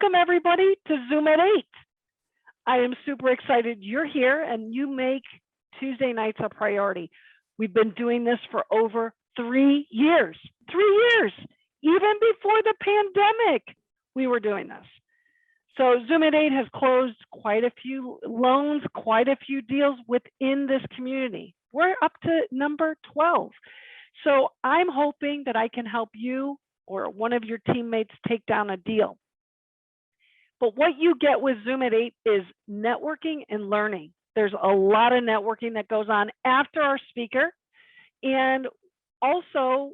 Welcome everybody to Zoom at 8. I am super excited you're here and you make Tuesday nights a priority. We've been doing this for over 3 years. 3 years, even before the pandemic, we were doing this. So Zoom at 8 has closed quite a few loans, quite a few deals within this community. We're up to number 12. So I'm hoping that I can help you or one of your teammates take down a deal. But what you get with Zoom at 8 is networking and learning. There's a lot of networking that goes on after our speaker. And also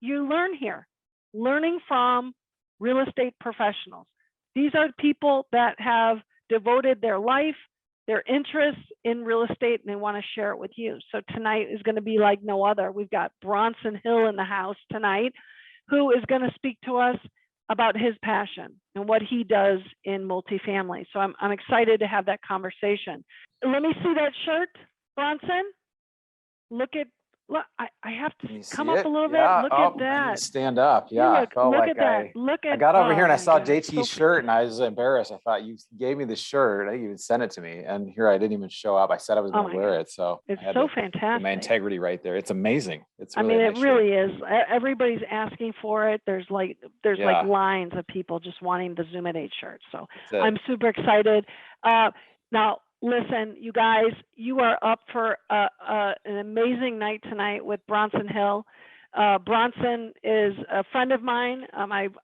you learn here, learning from real estate professionals. These are people that have devoted their life, their interests in real estate, and they want to share it with you. So tonight is going to be like no other. We've got Bronson Hill in the house tonight, who is going to speak to us about his passion and what he does in multifamily. So I'm excited to have that conversation. Let me see that shirt, Bronson. Look, I have to come up a little bit. Look at that. I need to stand up. Yeah, Look at that. I got over here and I saw JT's shirt and I was embarrassed. I thought you gave me the shirt. I think you would send it to me. And here I didn't even show up. I said I was going to wear it. So it's so fantastic. My integrity right there. It's amazing. It's really it really is. Everybody's asking for it. There's like lines of people just wanting the Zoom at 8 shirt. So I'm super excited. Now, listen, you guys, you are up for an amazing night tonight with Bronson Hill. Bronson is a friend of mine.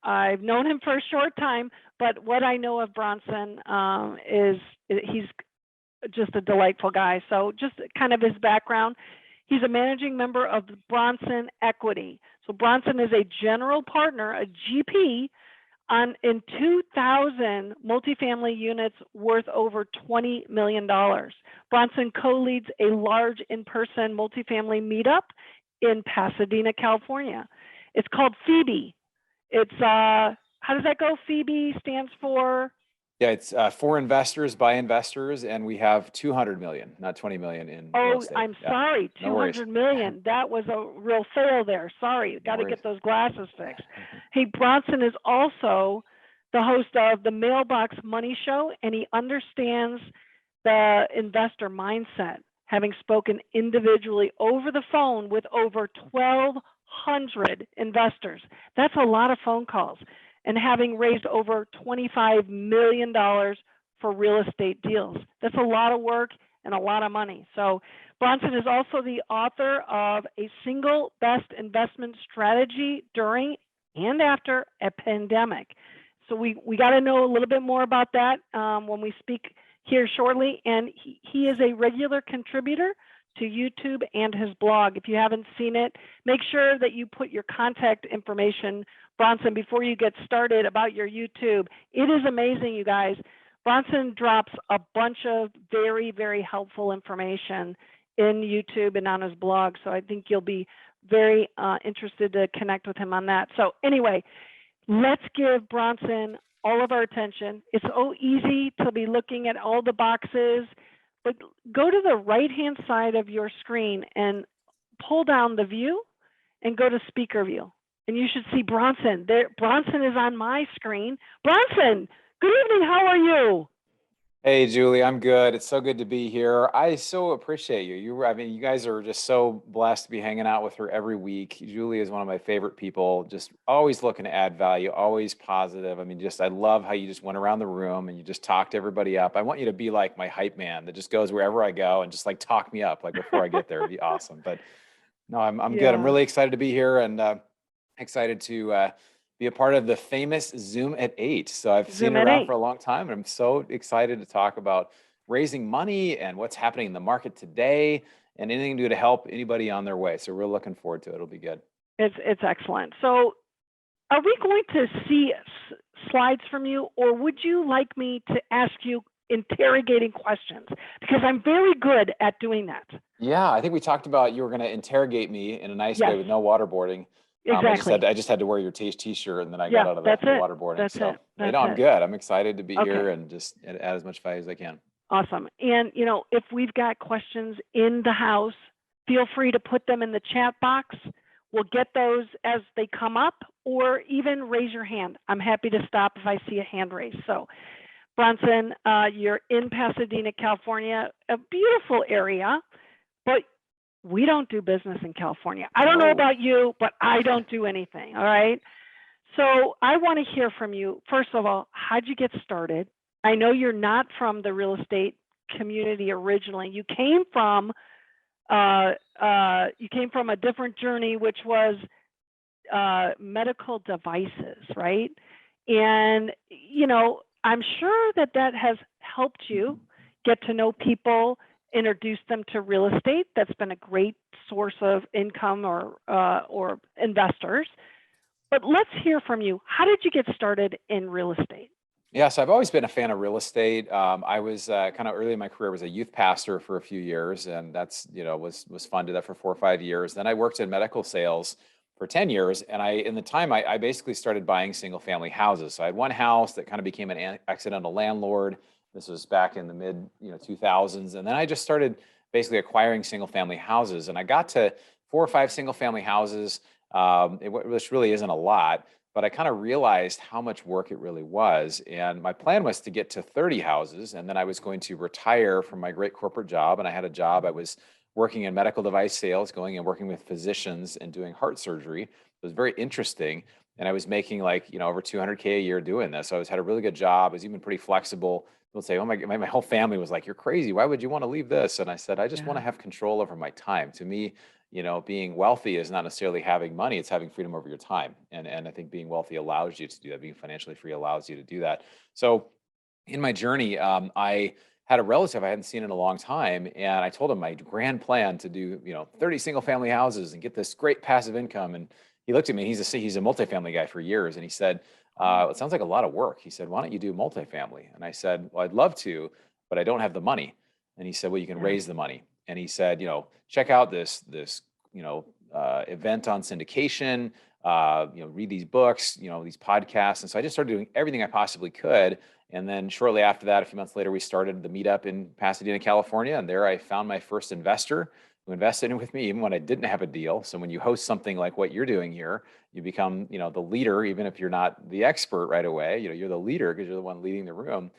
I've known him for a short time, but what I know of Bronson is he's just a delightful guy. So just kind of his background. He's a managing member of Bronson Equity. So Bronson is a general partner, a GP, in 2,000 multifamily units worth over $20 million. Bronson co-leads a large in-person multifamily meetup in Pasadena, California. It's called Phoebe. It's, how does that go? Phoebe stands for? Yeah, it's for investors, by investors, and we have 200 million, not 20 million in real estate. I'm sorry, 200 million. That was a real fail there. Sorry, got to get those glasses fixed. Hey, Bronson is also the host of the Mailbox Money Show, and he understands the investor mindset, having spoken individually over the phone with over 1,200 investors. That's a lot of phone calls. And having raised over $25 million for real estate deals. That's a lot of work and a lot of money. So Bronson is also the author of A Single Best Investment Strategy During and After a Pandemic. So we got to know a little bit more about that when we speak here shortly. And he is a regular contributor to YouTube and his blog. If you haven't seen it, make sure that you put your contact information, Bronson, before you get started about your YouTube. It is amazing, you guys. Bronson drops a bunch of very, very helpful information in YouTube and on his blog. So I think you'll be very interested to connect with him on that. So anyway, let's give Bronson all of our attention. It's so easy to be looking at all the boxes, but go to the right-hand side of your screen and pull down the view and go to speaker view. And you should see Bronson. There, Bronson is on my screen. Bronson, good evening. How are you? Hey, Julie, I'm good. It's so good to be here. I so appreciate you. You guys are just so blessed to be hanging out with her every week. Julie is one of my favorite people, just always looking to add value, always positive. I love how you just went around the room and you just talked everybody up. I want you to be like my hype man that just goes wherever I go and just like talk me up like before I get there. It'd be awesome. But no, I'm good. I'm really excited to be here and excited to be a part of the famous Zoom at 8. So I've seen it around for a long time, and I'm so excited to talk about raising money and what's happening in the market today and anything to do to help anybody on their way. So we're looking forward to it. It'll be good. It's excellent. So are we going to see slides from you, or would you like me to ask you interrogating questions? Because I'm very good at doing that. Yeah, I think we talked about you were going to interrogate me in a nice way with no waterboarding. Exactly. I just had to wear your t-shirt and then I got out of the waterboarding. I'm good. I'm excited to be here and just add as much value as I can. Awesome. And, if we've got questions in the house, feel free to put them in the chat box. We'll get those as they come up. or even raise your hand. I'm happy to stop if I see a hand raised. So Bronson, you're in Pasadena, California, a beautiful area, but we don't do business in California. I don't know about you, but I don't do anything, all right? So I want to hear from you. First of all, how'd you get started? I know you're not from the real estate community originally. You came from a different journey, which was medical devices, right? And I'm sure that has helped you get to know people, introduce them to real estate. That's been a great source of income or investors. But let's hear from you. How did you get started in real estate? Yeah, so I've always been a fan of real estate. I was kind of early in my career, was a youth pastor for a few years, and that's was fun. Did that for 4 or 5 years. Then I worked in medical sales for 10 years, and in the time I basically started buying single family houses. So I had one house that kind of became an accidental landlord. This was back in the mid 2000s, and then I just started basically acquiring single family houses, and I got to 4 or 5 single family houses, which really isn't a lot. But I kind of realized how much work it really was. And my plan was to get to 30 houses. And then I was going to retire from my great corporate job. And I had a job. I was working in medical device sales, going and working with physicians and doing heart surgery. It was very interesting. And I was making over 200K a year doing this. So I had a really good job. I was even pretty flexible. People would say, oh my whole family was like, you're crazy. Why would you want to leave this? And I said, I just want to have control over my time. To me, being wealthy is not necessarily having money, it's having freedom over your time. And I think being wealthy allows you to do that. Being financially free allows you to do that. So in my journey, I had a relative I hadn't seen in a long time. And I told him my grand plan to do, 30 single family houses and get this great passive income. And he looked at me, he's a multifamily guy for years. And he said, it sounds like a lot of work. He said, why don't you do multifamily? And I said, well, I'd love to, but I don't have the money. And he said, well, you can raise the money. And he said, check out this event on syndication, read these books, these podcasts. And so I just started doing everything I possibly could. And then shortly after that, a few months later, we started the meetup in Pasadena, California. And there I found my first investor who invested in with me, even when I didn't have a deal. So when you host something like what you're doing here, you become, the leader, even if you're not the expert right away. You're the leader because you're the one leading the room.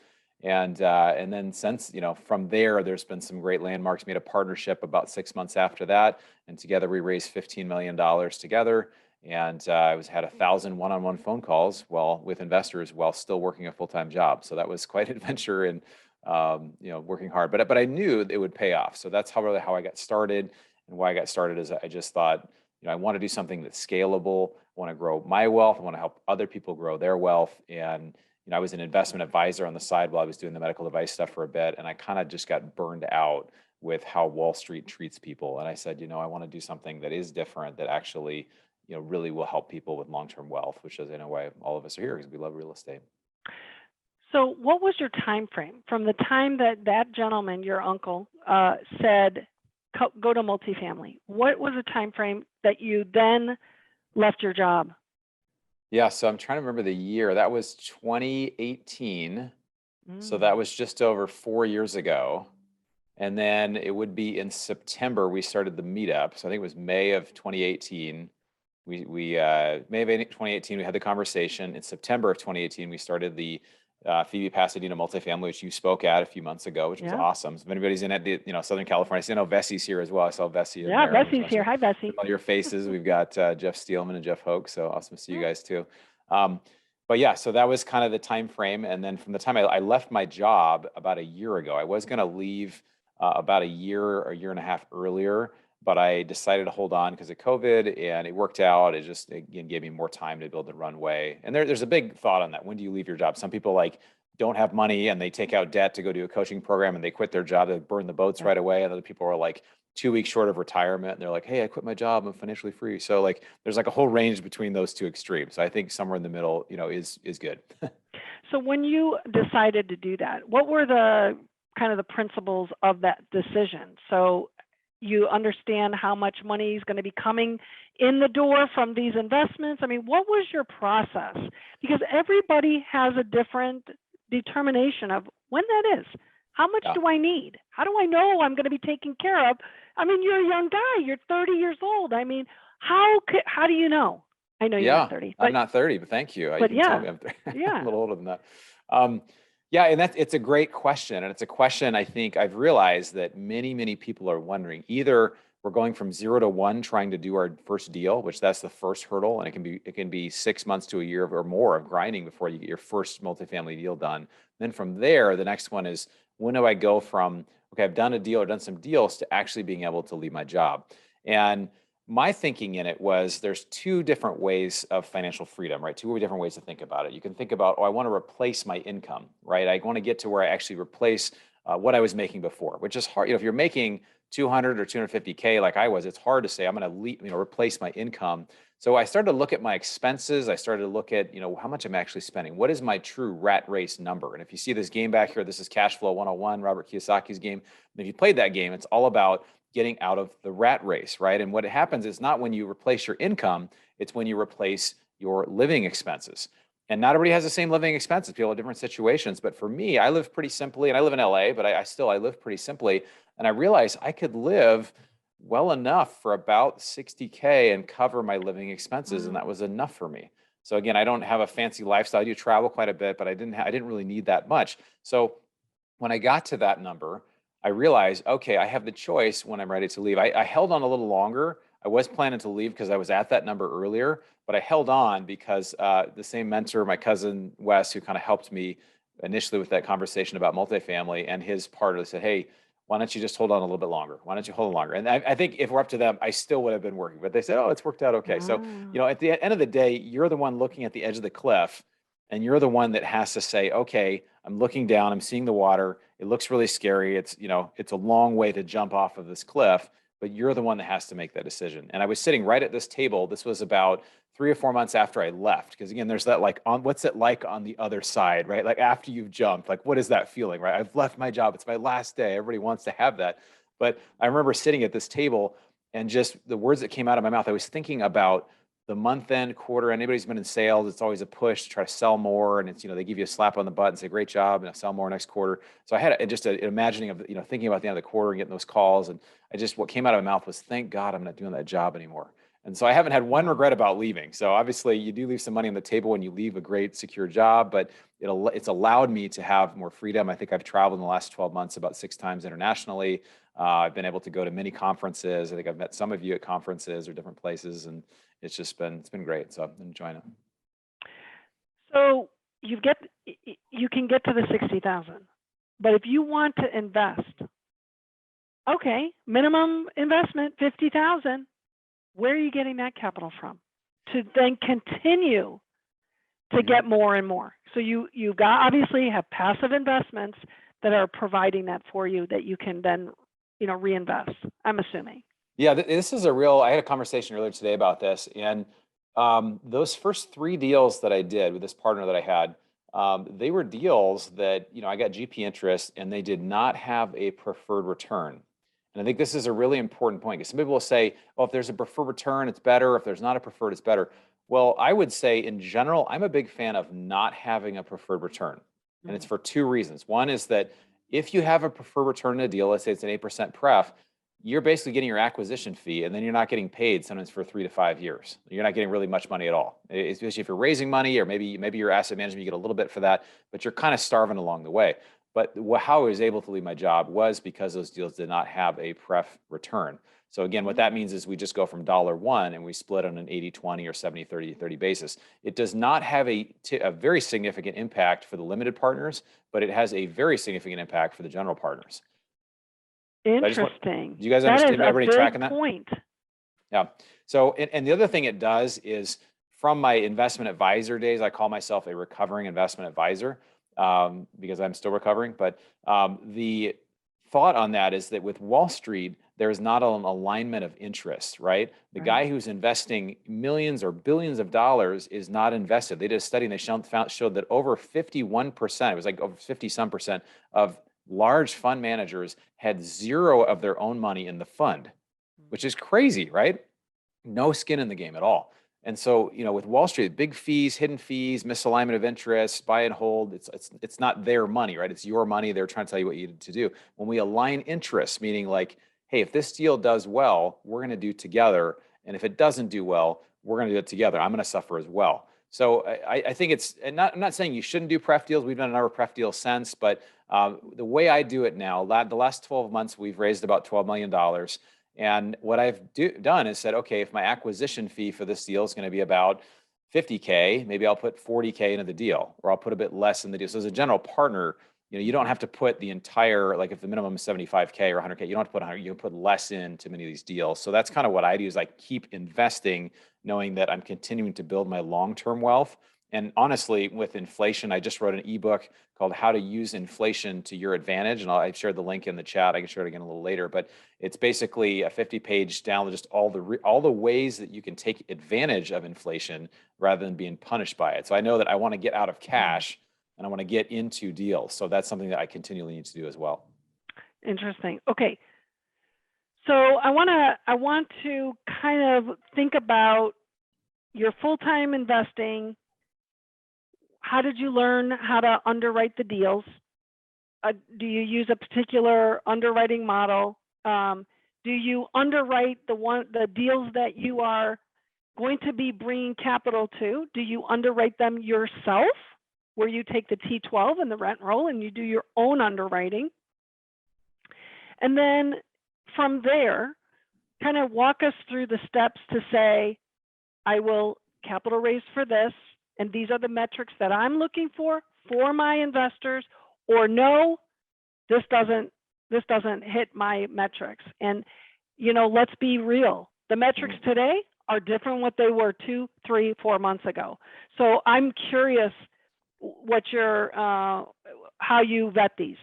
And then since, from there, there's been some great landmarks. Made a partnership about 6 months after that. And together we raised $15 million together. And I had 1,000 one-on-one phone calls with investors while still working a full-time job. So that was quite an adventure and, working hard. But I knew it would pay off. So that's how I got started. And why I got started is I just thought, I want to do something that's scalable. I want to grow my wealth. I want to help other people grow their wealth. And I was an investment advisor on the side while I was doing the medical device stuff for a bit. And I kind of just got burned out with how Wall Street treats people. And I said, I want to do something that is different, that actually, really will help people with long-term wealth, which is in a way all of us are here because we love real estate. So what was your time frame from the time that gentleman, your uncle, said, go to multifamily? What was the time frame that you then left your job? Yeah, so I'm trying to remember the year. That was 2018. So that was just over 4 years ago. And then it would be in September, we started the meetup. So I think it was May of 2018. May of 2018, we had the conversation. In September of 2018, we started the Phoebe Pasadena multifamily, which you spoke at a few months ago, which was awesome. So if anybody's in Southern California, I know Vessie's here as well. I saw Vessie. Yeah, Vessie's here. Hi, Vessie. Familiar faces. We've got Jeff Steelman and Jeff Hoke. So awesome to see you guys too. But yeah, so that was kind of the time frame. And then from the time I left my job about a year ago, I was going to leave about a year and a half earlier, but I decided to hold on because of COVID, and it worked out. It just, again, gave me more time to build the runway. And there's a big thought on that. When do you leave your job? Some people don't have money and they take out debt to go do a coaching program and they quit their job, they burn the boats right away. And other people are 2 weeks short of retirement and they're like, hey, I quit my job, I'm financially free. So there's a whole range between those two extremes. So I think somewhere in the middle, is good. So when you decided to do that, what were the kind of the principles of that decision? So you understand how much money is going to be coming in the door from these investments. I mean, what was your process? Because everybody has a different determination of when that is. How much do I need? How do I know I'm going to be taken care of? I mean, you're a young guy. You're 30 years old. I mean, how do you know? I know you're Yeah, not 30, I'm but not 30, but thank you. You can tell yeah, me I'm 30. I'm a yeah. little older than that. Um, yeah, and it's a great question. And it's a question I think I've realized that many, many people are wondering. Either we're going from 0 to 1 trying to do our first deal, which that's the first hurdle. And it can be 6 months to a year or more of grinding before you get your first multifamily deal done. Then from there, the next one is, when do I go from, okay, I've done a deal or done some deals, to actually being able to leave my job? And my thinking in it was, there's two different ways of financial freedom, right? Two different ways to think about it. You can think about, oh, I want to replace my income, right? I want to get to where I actually replace what I was making before, which is hard. If you're making 200 or 250K like I was, it's hard to say I'm going to replace my income. So I started to look at my expenses. I started to look at, how much I'm actually spending. What is my true rat race number? And if you see this game back here, this is Cash Flow 101, Robert Kiyosaki's game. And if you played that game, it's all about getting out of the rat race, right? And what happens is not when you replace your income, it's when you replace your living expenses. And not everybody has the same living expenses. People have different situations. But for me, I live pretty simply, and I live in LA, but I live pretty simply. And I realized I could live well enough for about 60K and cover my living expenses. And that was enough for me. So again, I don't have a fancy lifestyle. I do travel quite a bit, but I didn't really need that much. So when I got to that number, I realized, okay, I have the choice when I'm ready to leave. I held on a little longer. I was planning to leave because I was at that number earlier, but I held on because the same mentor, my cousin Wes, who kind of helped me initially with that conversation about multifamily, and his partner said, hey, why don't you just hold on a little bit longer? Why don't you hold on longer? And I think if we're up to them, I still would have been working, but they said, oh, it's worked out okay. So, at the end of the day, you're the one looking at the edge of the cliff, and you're the one that has to say, okay, I'm looking down, I'm seeing the water. It looks really scary. It's a long way to jump off of this cliff, but you're the one that has to make that decision. And I was sitting right at this table. This was about 3 or 4 months after I left. Because again, there's that what's it like on the other side, right? Like after you've jumped, like what is that feeling, right? I've left my job. It's my last day. Everybody wants to have that. But I remember sitting at this table, and just the words that came out of my mouth, I was thinking about the month end, quarter end. Anybody's been in sales, it's always a push to try to sell more. And it's, they give you a slap on the butt and say, great job, and I'll sell more next quarter. So I had just an imagining of, thinking about the end of the quarter and getting those calls. And what came out of my mouth was, thank God I'm not doing that job anymore. And so I haven't had one regret about leaving. So obviously you do leave some money on the table when you leave a great secure job, but it's allowed me to have more freedom. I think I've traveled in the last 12 months about 6 times internationally. I've been able to go to many conferences. I think I've met some of you at conferences or different places, and it's been great. So I'm enjoying it. So you can get to the 60,000, but if you want to invest, okay, minimum investment 50,000. Where are you getting that capital from to then continue to get more and more? So you've got, obviously have passive investments that are providing that for you that you can then reinvest, I'm assuming. Yeah, this is I had a conversation earlier today about this, and those first 3 deals that I did with this partner that I had, they were deals that, I got GP interest, and they did not have a preferred return. And I think this is a really important point, because some people will say, oh, if there's a preferred return, it's better. If there's not a preferred, it's better. Well, I would say in general, I'm a big fan of not having a preferred return. And it's for 2 reasons. One is that if you have a preferred return in a deal, let's say it's an 8% pref, you're basically getting your acquisition fee, and then you're not getting paid sometimes for 3 to 5 years. You're not getting really much money at all, especially if you're raising money, or maybe your asset management, you get a little bit for that, but you're kind of starving along the way. But how I was able to leave my job was because those deals did not have a pref return. So again, what that means is we just go from $1 and we split on an 80-20 or 70-30 basis. It does not have a very significant impact for the limited partners, but it has a very significant impact for the general partners. Interesting. Do you guys understand? Everybody tracking that? Point. Yeah. So, and the other thing it does is, from my investment advisor days, I call myself a recovering investment advisor, because I'm still recovering. But the thought on that is that with Wall Street, there's not an alignment of interest, right? The guy who's investing millions or billions of dollars is not invested. They did a study, and they showed that over 51%, it was like over 50-some% of large fund managers had 0 of their own money in the fund, which is crazy, right? No skin in the game at all. And so, with Wall Street, big fees, hidden fees, misalignment of interest, buy and hold, it's not their money, right? It's your money. They're trying to tell you what you need to do. When we align interests, meaning like, hey, if this deal does well, we're going to do together. And if it doesn't do well, we're going to do it together. I'm going to suffer as well. So I think it's, and I'm not saying you shouldn't do pref deals. We've done a number of pref deals since, but the way I do it now, the last 12 months, we've raised about $12 million. And what I've done is said, okay, if my acquisition fee for this deal is going to be about 50K, maybe I'll put 40K into the deal, or I'll put a bit less in the deal. So as a general partner, you don't have to put the entire, like if the minimum is 75K or 100K, you don't have to put 100, you can put less into many of these deals. So that's kind of what I do, is I keep investing, knowing that I'm continuing to build my long-term wealth. And honestly, with inflation, I just wrote an ebook called How to Use Inflation to Your Advantage. And I've shared the link in the chat. I can share it again a little later, but it's basically a 50-page download, just all the ways that you can take advantage of inflation rather than being punished by it. So I know that I want to get out of cash and I want to get into deals. So that's something that I continually need to do as well. Interesting. Okay. So I want to kind of think about your full-time investing. How did you learn how to underwrite the deals? Do you use a particular underwriting model? Do you underwrite the deals that you are going to be bringing capital to? Do you underwrite them yourself, where you take the T12 and the rent roll and you do your own underwriting? And then from there, kind of walk us through the steps to say, I will capital raise for this, and these are the metrics that I'm looking for my investors, or no, this doesn't hit my metrics. And let's be real. The metrics today are different what they were 2, 3, 4 months ago. So I'm curious what how you vet these.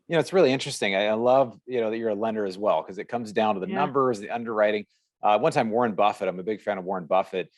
It's really interesting. I love, that you're a lender as well, because it comes down to the numbers, the underwriting. One time, Warren Buffett, I'm a big fan of Warren Buffett.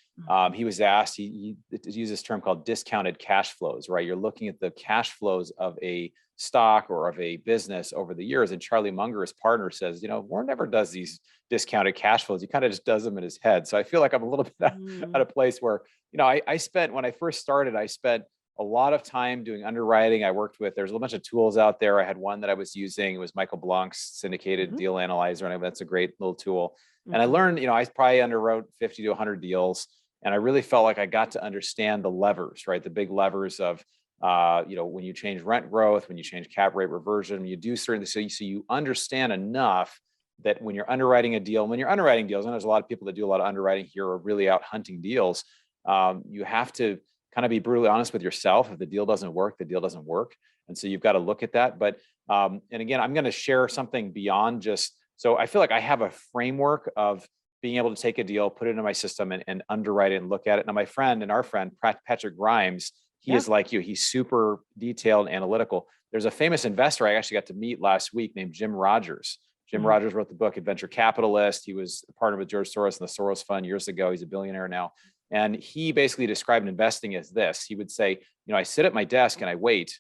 He was asked, he used this term called discounted cash flows, right? You're looking at the cash flows of a stock or of a business over the years. And Charlie Munger, his partner, says, Warren never does these discounted cash flows. He kind of just does them in his head. So I feel like I'm a little bit at a place where, I spent, when I first started, I spent a lot of time doing underwriting. I worked with, there's a bunch of tools out there. I had one that I was using. It was Michael Blanc's syndicated deal analyzer. And that's a great little tool. And I learned, I probably underwrote 50 to 100 deals. And I really felt like I got to understand the levers, right? The big levers of, when you change rent growth, when you change cap rate reversion, you do certain things. So you understand enough that when you're underwriting a deal, when you're underwriting deals, and there's a lot of people that do a lot of underwriting here are really out hunting deals. You have to kind of be brutally honest with yourself. If the deal doesn't work, the deal doesn't work. And so you've got to look at that. But, and again, I'm going to share something beyond just, so I feel like I have a framework of being able to take a deal, put it into my system and underwrite it and look at it. Now, my friend and our friend, Patrick Grimes, he is like you. He's super detailed and analytical. There's a famous investor I actually got to meet last week named Jim Rogers. Jim Rogers wrote the book Adventure Capitalist. He was a partner with George Soros in the Soros Fund years ago. He's a billionaire now. And he basically described investing as this. He would say, I sit at my desk and I wait.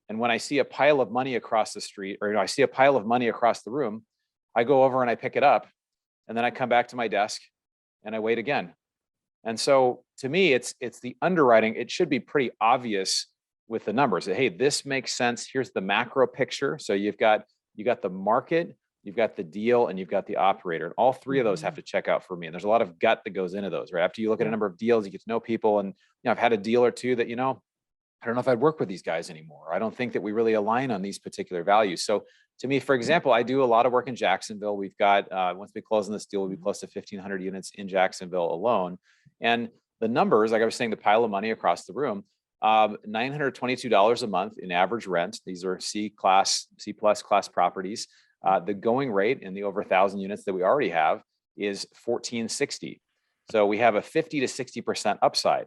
And when I see a pile of money across the street, or I see a pile of money across the room, I go over and I pick it up. And then I come back to my desk and I wait again. And so to me, it's the underwriting. It should be pretty obvious with the numbers that, hey, this makes sense. Here's the macro picture. So you got the market, you've got the deal, and you've got the operator. And all three of those have to check out for me. And there's a lot of gut that goes into those, right? After you look at a number of deals, you get to know people. And I've had a deal or two that, I don't know if I'd work with these guys anymore. I don't think that we really align on these particular values. So to me, for example, I do a lot of work in Jacksonville. We've got, once we close on this deal, we'll be close to 1,500 units in Jacksonville alone. And the numbers, like I was saying, the pile of money across the room, $922 a month in average rent. These are C plus class properties. The going rate in the over 1,000 units that we already have is $1,460. So we have a 50 to 60% upside,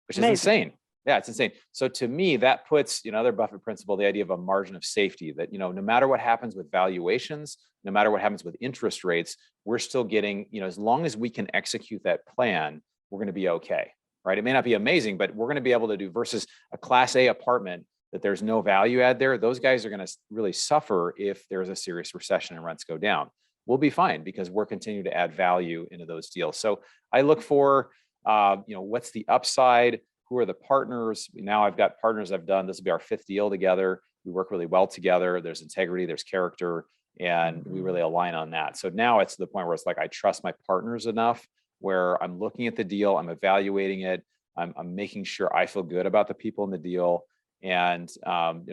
which is insane. Yeah, it's insane. So to me, that puts, another Buffett principle, the idea of a margin of safety that, no matter what happens with valuations, no matter what happens with interest rates, we're still getting, as long as we can execute that plan, we're going to be okay, right? It may not be amazing, but we're going to be able to do versus a class A apartment that there's no value add there. Those guys are going to really suffer if there's a serious recession and rents go down. We'll be fine because we're continuing to add value into those deals. So I look for, what's the upside? Who are the partners? Now I've got partners I've done. This will be our 5th deal together. We work really well together. There's integrity, there's character, and we really align on that. So now it's to the point where it's like, I trust my partners enough where I'm looking at the deal, I'm evaluating it, I'm making sure I feel good about the people in the deal. And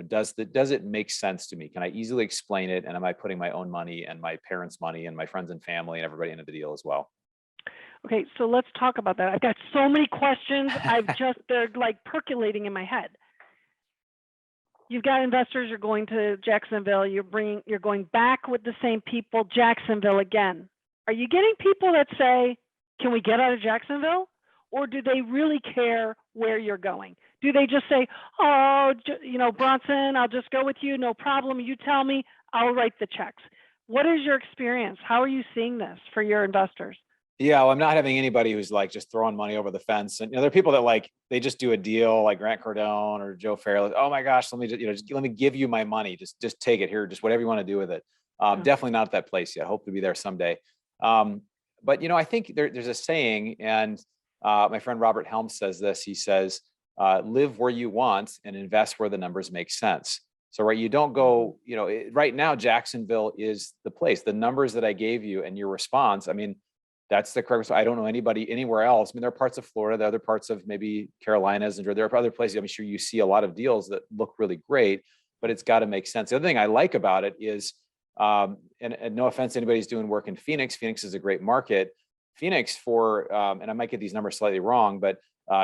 does it make sense to me? Can I easily explain it? And am I putting my own money and my parents' money and my friends and family and everybody into the deal as well? Okay, so let's talk about that. I've got so many questions. They're like percolating in my head. You've got investors, you're going to Jacksonville, you're going back with the same people, Jacksonville again. Are you getting people that say, can we get out of Jacksonville? Or do they really care where you're going? Do they just say, oh, Bronson, I'll just go with you, no problem. You tell me, I'll write the checks. What is your experience? How are you seeing this for your investors? Yeah, well, I'm not having anybody who's like just throwing money over the fence. And there are people that like they just do a deal like Grant Cardone or Joe Farrell. Oh my gosh, let me just let me give you my money. Just take it here. Just whatever you want to do with it. Definitely not at that place yet. Hope to be there someday. But I think there's a saying, and my friend Robert Helms says this. He says, "Live where you want and invest where the numbers make sense." So right, you don't go. Right now Jacksonville is the place. The numbers that I gave you and your response. I mean, that's the correct. I don't know anybody anywhere else. I mean, there are parts of Florida, there are other parts of maybe Carolinas, and there are other places. I'm sure you see a lot of deals that look really great, but it's got to make sense. The other thing I like about it is, and no offense to anybody who's doing work in Phoenix. Phoenix is a great market. Phoenix and I might get these numbers slightly wrong, but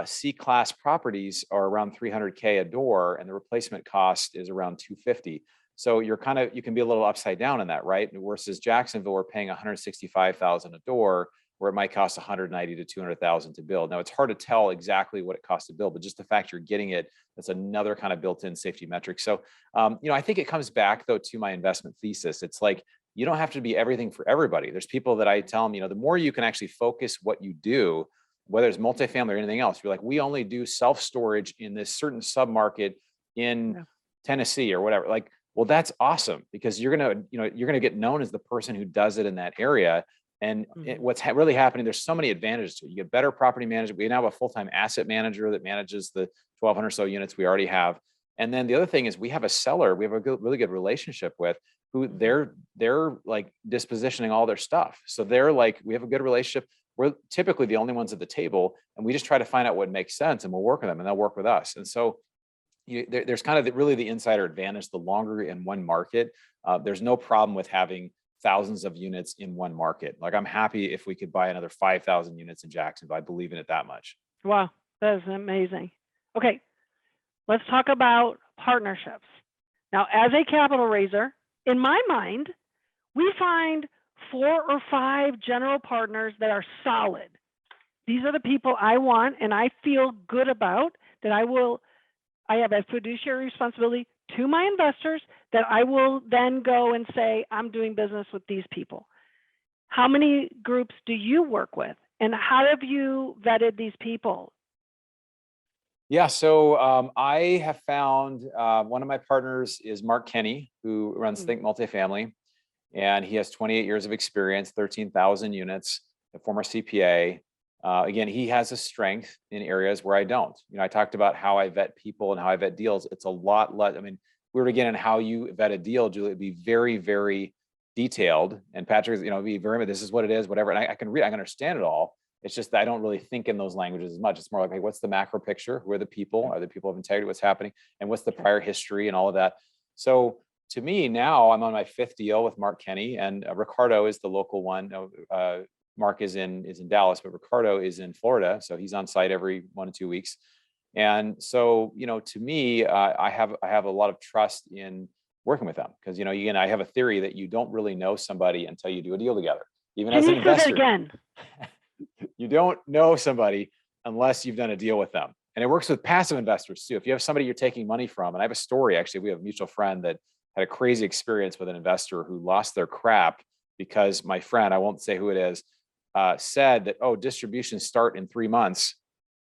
C-class properties are around 300K a door, and the replacement cost is around 250. So you can be a little upside down in that, right? Versus Jacksonville, we're paying 165,000 a door, where it might cost 190 to 200,000 to build. Now it's hard to tell exactly what it costs to build, but just the fact you're getting it, that's another kind of built-in safety metric. So, I think it comes back though to my investment thesis. It's like, you don't have to be everything for everybody. There's people that I tell them, the more you can actually focus what you do, whether it's multifamily or anything else, you're like, we only do self-storage in this certain submarket in Tennessee or whatever. Like, well, that's awesome, because you're gonna get known as the person who does it in that area. And what's really happening, there's so many advantages to it. You get better property management. We now have a full-time asset manager that manages the 1,200 or so units we already have. And then the other thing is, we have a seller we have a really good relationship with, who they're like dispositioning all their stuff. So they're like, we have a good relationship. We're typically the only ones at the table, and we just try to find out what makes sense, and we'll work with them, and they'll work with us. And so there's kind of really the insider advantage. The longer in one market, there's no problem with having thousands of units in one market. Like, I'm happy if we could buy another 5,000 units in Jacksonville. I believe in it that much. Wow, that is amazing. Okay, let's talk about partnerships. Now, as a capital raiser, in my mind, we find 4 or 5 general partners that are solid. These are the people I want, and I feel good about that. I have a fiduciary responsibility to my investors that I will then go and say, I'm doing business with these people. How many groups do you work with, and how have you vetted these people? Yeah, so I have found one of my partners is Mark Kenny, who runs Think Multifamily, and he has 28 years of experience, 13,000 units, a former CPA. Again, he has a strength in areas where I don't. I talked about how I vet people and how I vet deals. It's a lot less. I mean, if we were to get in how you vet a deal, Julie, it'd be very, very detailed. And Patrick, be very, this is what it is, whatever. And I can read, I can understand it all. It's just that I don't really think in those languages as much. It's more like, hey, what's the macro picture? Who are the people? Are the people of integrity? What's happening? And what's the prior history and all of that? So to me, now I'm on my 5th deal with Mark Kenny, and Ricardo is the local one. Mark is in Dallas, but Ricardo is in Florida. So he's on site every 1 to 2 weeks. And so, to me, I have a lot of trust in working with them, because, again, I have a theory that you don't really know somebody until you do a deal together. Even as an investor, again? You don't know somebody unless you've done a deal with them. And it works with passive investors too. If you have somebody you're taking money from, and I have a story, actually, we have a mutual friend that had a crazy experience with an investor who lost their crap because my friend, I won't say who it is, said that, oh, distributions start in 3 months,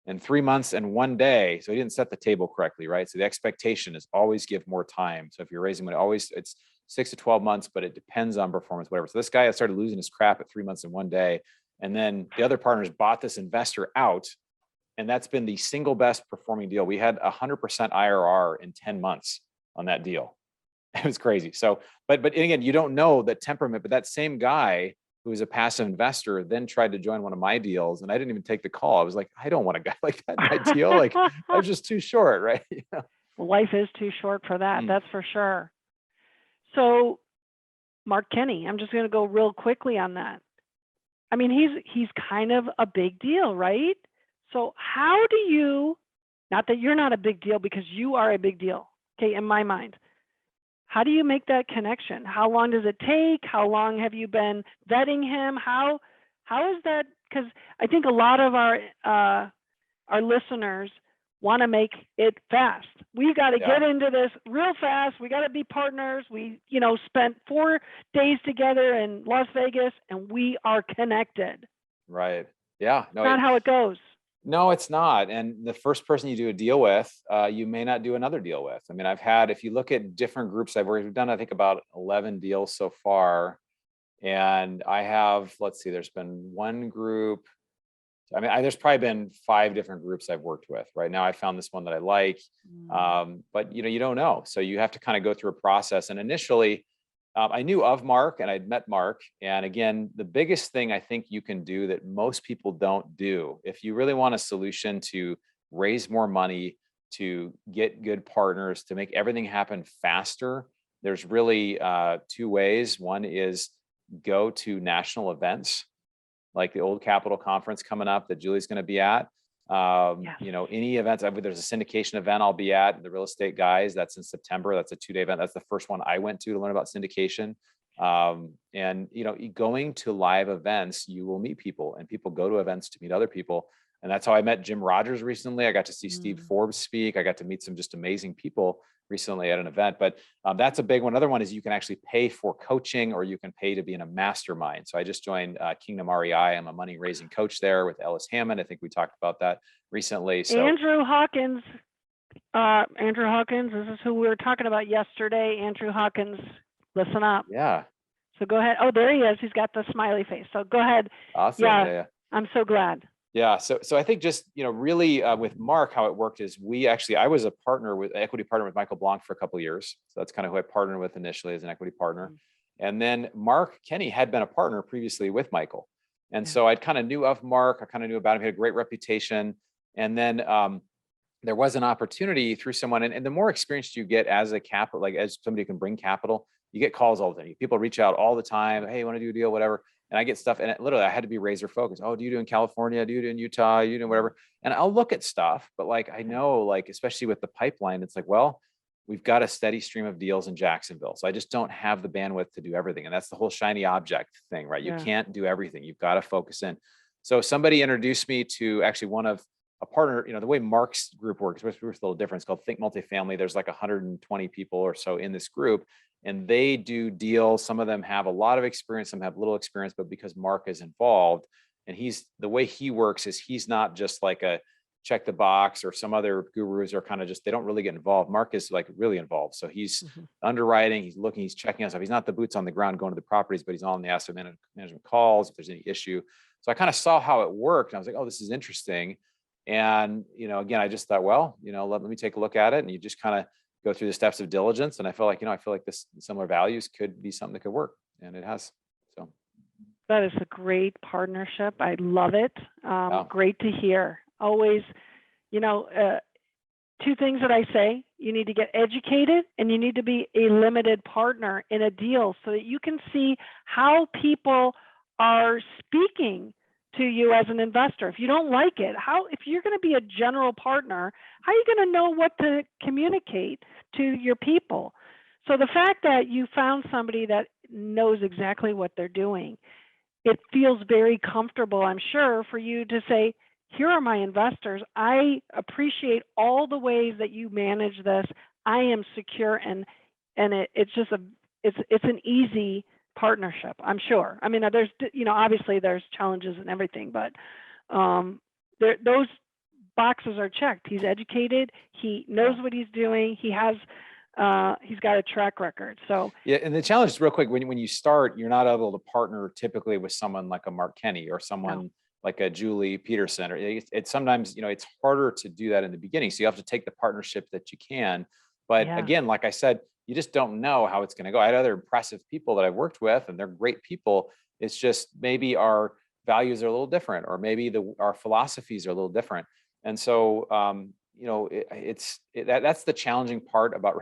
and 3 months and 1 day. So he didn't set the table correctly, right? So the expectation is always give more time. So if you're raising money, it's 6 to 12 months, but it depends on performance, whatever. So this guy had started losing his crap at 3 months and 1 day. And then the other partners bought this investor out. And that's been the single best performing deal. We had 100% IRR in 10 months on that deal. It was crazy. So, but again, you don't know the temperament, but that same guy who was a passive investor, then tried to join one of my deals, and I didn't even take the call. I was like, I don't want a guy like that in my deal. Like, I was just too short, right? Life is too short for that. That's for sure. So Mark Kenny, I'm just going to go real quickly on that. I mean, he's kind of a big deal, right? So how do you, not that you're not a big deal, because you are a big deal, okay, in my mind. How do you make that connection? How long does it take? How long have you been vetting him? How is that? Because I think a lot of our listeners want to make it fast. We got to get into this real fast. We got to be partners. We, spent 4 days together in Las Vegas, and we are connected. Right. Yeah. No, not how it goes. No, it's not. And the first person you do a deal with, you may not do another deal with. I mean, if you look at different groups I've worked, we've done, I think, about 11 deals so far. And I have, let's see, there's been one group. I mean, there's probably been 5 different groups I've worked with. Right now, I found this one that I like, but you don't know. So you have to kind of go through a process. And initially, I knew of Mark, and I'd met Mark. And again, the biggest thing I think you can do that most people don't do, if you really want a solution to raise more money, to get good partners, to make everything happen faster, there's really 2 ways. One is go to national events, like the Old Capitol Conference coming up that Julie's going to be at. Any events. There's a syndication event I'll be at, the Real Estate Guys. That's in September. That's a 2-day event. That's the first one I went to learn about syndication. And going to live events, you will meet people, and people go to events to meet other people. And that's how I met Jim Rogers recently. I got to see Steve Forbes speak. I got to meet some just amazing people recently at an event. But that's a big one. Another one is you can actually pay for coaching, or you can pay to be in a mastermind. So I just joined Kingdom REI. I'm a money raising coach there with Ellis Hammond. I think we talked about that recently. So Andrew Hawkins, this is who we were talking about yesterday. Andrew Hawkins, listen up. Yeah. So go ahead. Oh, there he is. He's got the smiley face. So go ahead. Awesome. Yeah. I'm so glad. Yeah. So I think just, really with Mark, how it worked is I was a equity partner with Michael Blanc for a couple of years. So that's kind of who I partnered with initially as an equity partner. And then Mark Kenny had been a partner previously with Michael. And so I kind of knew of Mark. I kind of knew about him. He had a great reputation. And then there was an opportunity through someone. And the more experienced you get as a capital, like as somebody who can bring capital, you get calls all the time. People reach out all the time. Hey, you want to do a deal, whatever. And I get stuff, and literally I had to be razor focused. Oh, do you do in California? Do you do in Utah? You do whatever. And I'll look at stuff, but I know, especially with the pipeline, it's well, we've got a steady stream of deals in Jacksonville. So I just don't have the bandwidth to do everything. And that's the whole shiny object thing, right? You can't do everything. You've got to focus in. So somebody introduced me to actually one of a partner, the way Mark's group works, which was a little different. It's called Think Multifamily. There's 120 people or so in this group. And they do deals. Some of them have a lot of experience, some have little experience, but because Mark is involved, and the way he works is he's not just like a check the box, or some other gurus are kind of just, they don't really get involved. Mark is really involved. So he's underwriting, he's looking, he's checking out stuff. He's not the boots on the ground going to the properties, but he's on the asset management calls if there's any issue. So I kind of saw how it worked. And I was like, oh, this is interesting. And, again, I just thought, well, let me take a look at it. And you just kind of go through the steps of diligence. And I feel like this similar values could be something that could work. And it has. So that is a great partnership. I love it. Great to hear. Always, 2 things that I say: you need to get educated, and you need to be a limited partner in a deal so that you can see how people are speaking to you as an investor. If you don't like it, if you're going to be a general partner, how are you going to know what to communicate to your people? So the fact that you found somebody that knows exactly what they're doing, it feels very comfortable, I'm sure, for you to say, here are my investors. I appreciate all the ways that you manage this. I am secure, and it's just it's an easy partnership, I'm sure. I mean, there's, obviously there's challenges and everything, but those boxes are checked. He's educated. He knows what he's doing. He's got a track record. So yeah, and the challenge is, real quick, when you start, you're not able to partner typically with someone like a Mark Kenny or someone like a Julie Peterson, or it's sometimes, it's harder to do that in the beginning. So you have to take the partnership that you can. But again, like I said, you just don't know how it's going to go. I had other impressive people that I've worked with, and they're great people. It's just maybe our values are a little different, or maybe our philosophies are a little different. And so, that's the challenging part about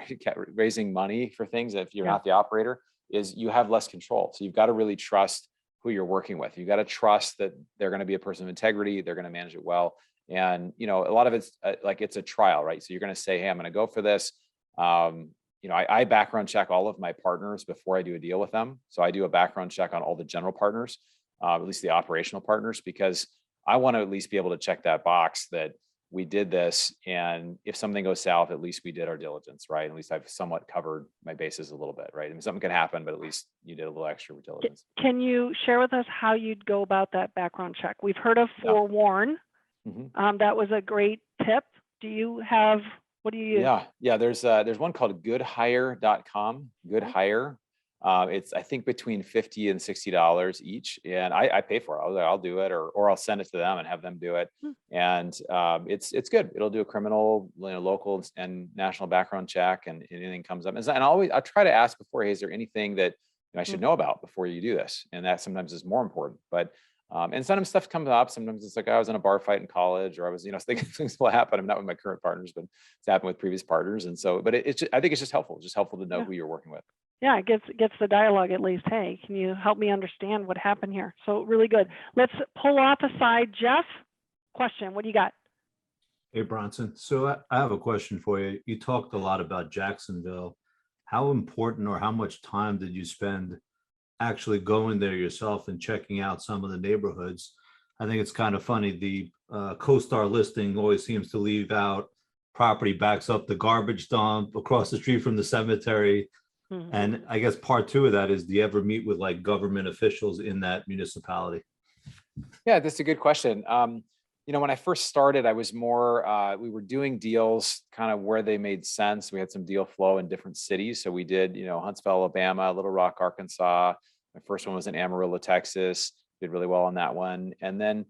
raising money for things. If you're not the operator, is you have less control. So you've got to really trust who you're working with. You've got to trust that they're going to be a person of integrity. They're going to manage it well. And, a lot of it's like, it's a trial, right? So you're going to say, hey, I'm going to go for this. I background check all of my partners before I do a deal with them. So I do a background check on all the general partners, at least the operational partners, because I want to at least be able to check that box that we did this. And if something goes south, at least we did our diligence, right? At least I've somewhat covered my bases a little bit, right? I mean, something could happen, but at least you did a little extra diligence. Can you share with us how you'd go about that background check? We've heard of forewarn. That was a great tip. Do you have, what do you use? Yeah. There's one called goodhire.com. Good Hire. It's, I think, between $50 and $60 each, and I pay for it. I'll do it, or I'll send it to them and have them do it. And it's good. It'll do a criminal, local and national background check, and anything comes up. And I try to ask before, hey, is there anything that I should know about before you do this? And that sometimes is more important. But and sometimes stuff comes up. Sometimes it's like, I was in a bar fight in college, or I was, thinking things will happen. I'm not with my current partners, but it's happened with previous partners. And so, but I think it's just helpful. It's just helpful to know who you're working with. Yeah, it gets the dialogue at least. Hey, can you help me understand what happened here? So really good. Let's pull off aside. Jeff, question, what do you got? Hey, Bronson. So I have a question for you. You talked a lot about Jacksonville. How important, or how much time did you spend actually going there yourself and checking out some of the neighborhoods? I think it's kind of funny. The CoStar listing always seems to leave out property backs up the garbage dump across the street from the cemetery. And I guess part two of that is, do you ever meet with like government officials in that municipality? Yeah, that's a good question. When I first started, I was more, we were doing deals kind of where they made sense. We had some deal flow in different cities. So we did, Huntsville, Alabama, Little Rock, Arkansas. My first one was in Amarillo, Texas. Did really well on that one. And then,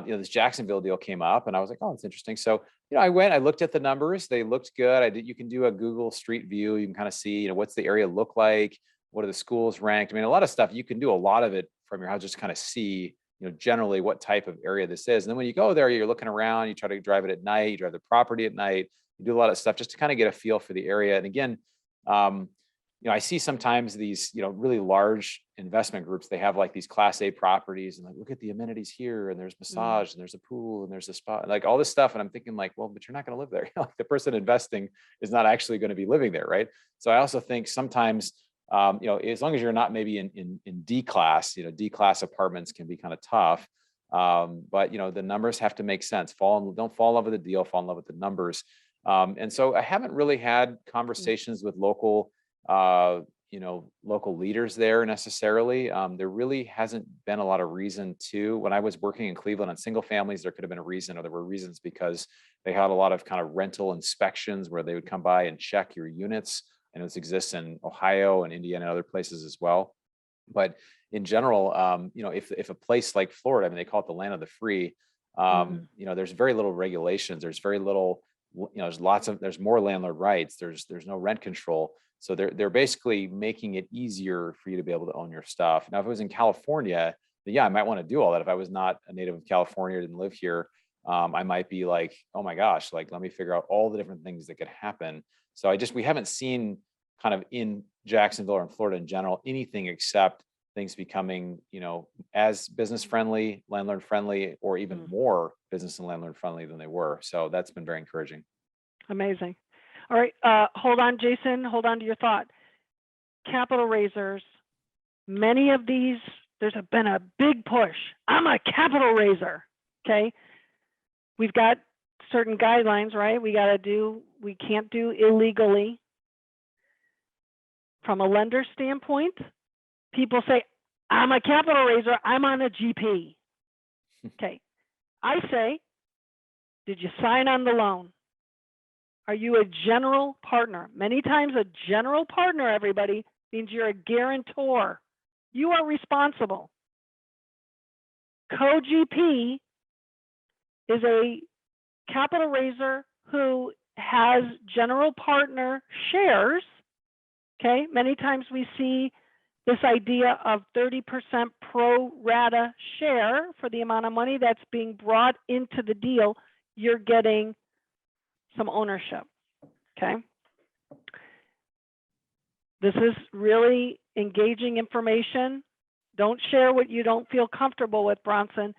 this Jacksonville deal came up, and I was like, oh, it's interesting. So, I looked at the numbers. They looked good. You can do a Google Street View. You can kind of see, what's the area look like? What are the schools ranked? I mean, a lot of stuff, you can do a lot of it from your house, just kind of see, generally what type of area this is. And then when you go there, you're looking around, you try to drive it at night, you drive the property at night, you do a lot of stuff just to kind of get a feel for the area. And again, I see sometimes these, really large investment groups, they have like these Class A properties, and like, look at the amenities here, and there's massage, and there's a pool, and there's a spa, like all this stuff. And I'm thinking like, well, but you're not going to live there. Like the person investing is not actually going to be living there, right? So I also think sometimes, as long as you're not maybe in D class, D class apartments can be kind of tough. But the numbers have to make sense. Don't fall in love with the deal, fall in love with the numbers. And so I haven't really had conversations with local leaders there necessarily. There really hasn't been a lot of reason to. When I was working in Cleveland on single families, there could have been a reason, or there were reasons because they had a lot of kind of rental inspections where they would come by and check your units. And it exists in Ohio and Indiana and other places as well. But in general, if a place like Florida, I mean, they call it the land of the free, there's very little regulations. There's very little, there's more landlord rights. There's no rent control. So they're basically making it easier for you to be able to own your stuff. Now, if it was in California, then yeah, I might want to do all that. If I was not a native of California or didn't live here, I might be like, oh my gosh, like, let me figure out all the different things that could happen. So we haven't seen kind of in Jacksonville or in Florida in general, anything except things becoming, as business friendly, landlord friendly, or even more business and landlord friendly than they were. So that's been very encouraging. Amazing. All right. Hold on, Jason. Hold on to your thought. Capital raisers, many of these, there's been a big push. I'm a capital raiser. Okay. We've got certain guidelines, right? We can't do illegally. From a lender standpoint, people say, I'm a capital raiser, I'm on a GP. Okay. I say, did you sign on the loan? Are you a general partner? Many times a general partner, everybody, means you're a guarantor. You are responsible. Co-GP is a capital raiser who has general partner shares Okay, many times we see this idea of 30% pro rata share for the amount of money that's being brought into the deal. You're getting some ownership. Okay. This is really engaging information. Don't share what you don't feel comfortable with, Bronson.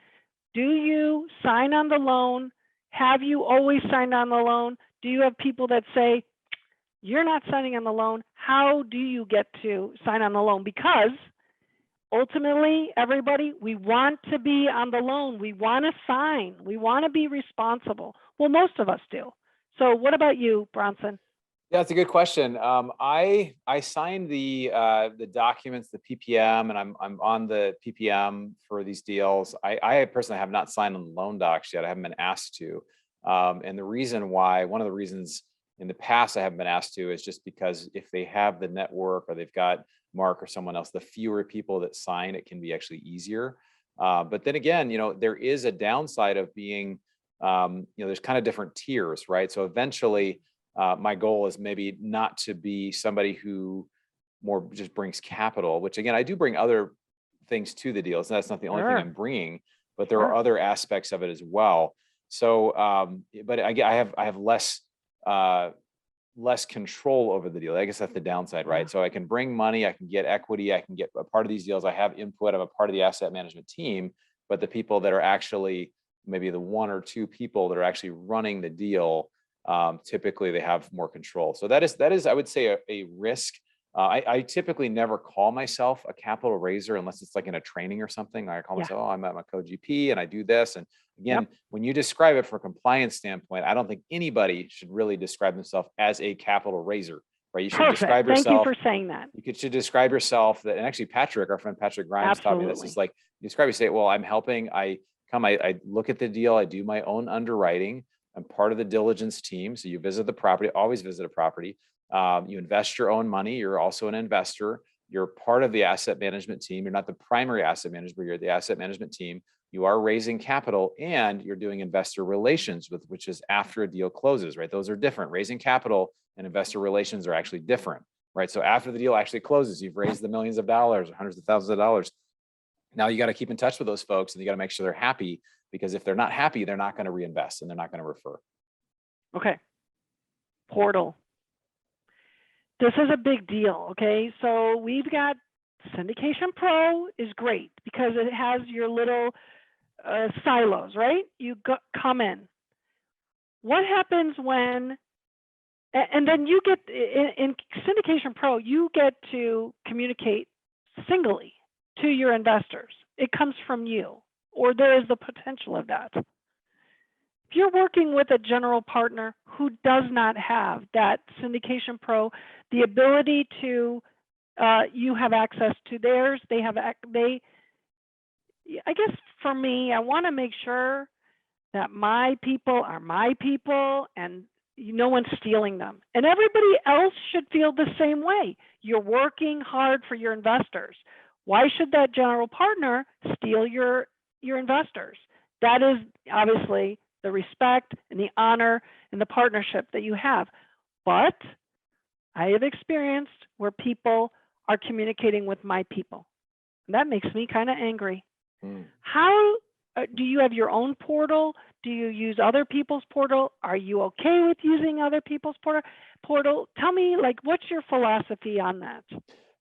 Do you sign on the loan? Have you always signed on the loan? Do you have people that say, you're not signing on the loan? How do you get to sign on the loan? Because ultimately, everybody, we want to be on the loan. We want to sign. We want to be responsible. Well, most of us do. So what about you, Bronson? Yeah, that's a good question. I signed the documents, the PPM, and I'm on the PPM for these deals. I personally have not signed on the loan docs yet. I haven't been asked to. And the reason why, one of the reasons in the past I haven't been asked to is just because if they have the network or they've got Mark or someone else, the fewer people that sign, it can be actually easier. But then again, there is a downside of being, there's kind of different tiers, right? So eventually, my goal is maybe not to be somebody who more just brings capital, which again, I do bring other things to the deals. That's not the only thing I'm bringing, but there are other aspects of it as well. So, but I have less control over the deal. I guess that's the downside, right? So I can bring money, I can get equity, I can get a part of these deals. I have input, I'm a part of the asset management team, but the people that are actually maybe the one or two people that are actually running the deal, typically they have more control. So that is I would say a risk. I typically never call myself a capital raiser unless it's like in a training or something. I call myself, I'm a co-GP and I do this. And again, when you describe it from a compliance standpoint, I don't think anybody should really describe themselves as a capital raiser, right? You should describe yourself. Thank you for saying that. You should describe yourself that, and actually Patrick, our friend Patrick Grimes taught me this, is like, you describe, you say, well, I'm helping, I look at the deal, I do my own underwriting. I'm part of the diligence team. So you visit the property, always visit a property. You invest your own money. You're also an investor. You're part of the asset management team. You're not the primary asset manager, but you're the asset management team. You are raising capital and you're doing investor relations, which is after a deal closes, right? Those are different. Raising capital and investor relations are actually different, right? So after the deal actually closes, you've raised the millions of dollars, hundreds of thousands of dollars. Now you got to keep in touch with those folks and you got to make sure they're happy, because if they're not happy, they're not going to reinvest and they're not going to refer. Okay. Portal. This is a big deal. Okay. So we've got Syndication Pro is great because it has your little silos, right? You come in. What happens when, and then you get, in Syndication Pro, you get to communicate singly to your investors. It comes from you, or there is the potential of that. If you're working with a general partner who does not have that Syndication Pro, the ability to, you have access to theirs, I guess for me, I want to make sure that my people are my people and no one's stealing them. And everybody else should feel the same way. You're working hard for your investors. Why should that general partner steal your investors? That is obviously the respect and the honor and the partnership that you have. But I have experienced where people are communicating with my people. And that makes me kind of angry. How do you have your own portal? Do you use other people's portal? Are you okay with using other people's portal? Tell me, like, what's your philosophy on that?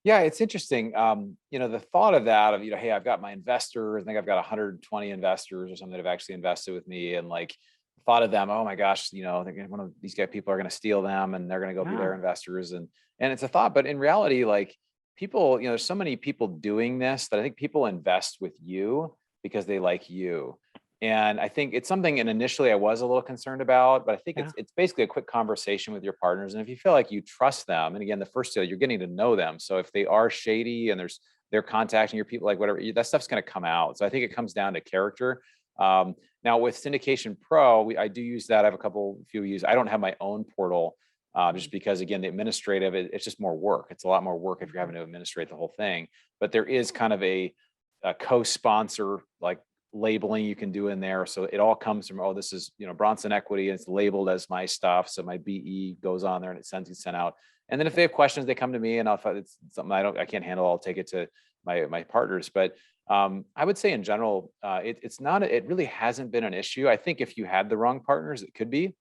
Yeah, it's interesting. The thought of that, hey, I've got my investors, I think I've got 120 investors or something that have actually invested with me, and like thought of them, oh my gosh, one of these people are going to steal them and they're going to go be their investors. And it's a thought, but in reality, like people, there's so many people doing this that I think people invest with you because they like you. And I think it's something, and initially I was a little concerned about, but I think it's basically a quick conversation with your partners. And if you feel like you trust them, and again, the first deal, you're getting to know them. So if they are shady and they're contacting your people, like whatever, that stuff's going to come out. So I think it comes down to character. Now with Syndication Pro, I do use that. I have few use. I don't have my own portal just because, again, the administrative, it's just more work. It's a lot more work if you're having to administrate the whole thing. But there is kind of a co-sponsor, like labeling you can do in there. So it all comes from, oh, this is, Bronson Equity, and it's labeled as my stuff. So my BE goes on there and it gets sent out. And then if they have questions, they come to me, and if it's something I can't handle, I'll take it to my partners. But I would say in general, it really hasn't been an issue. I think if you had the wrong partners, it could be,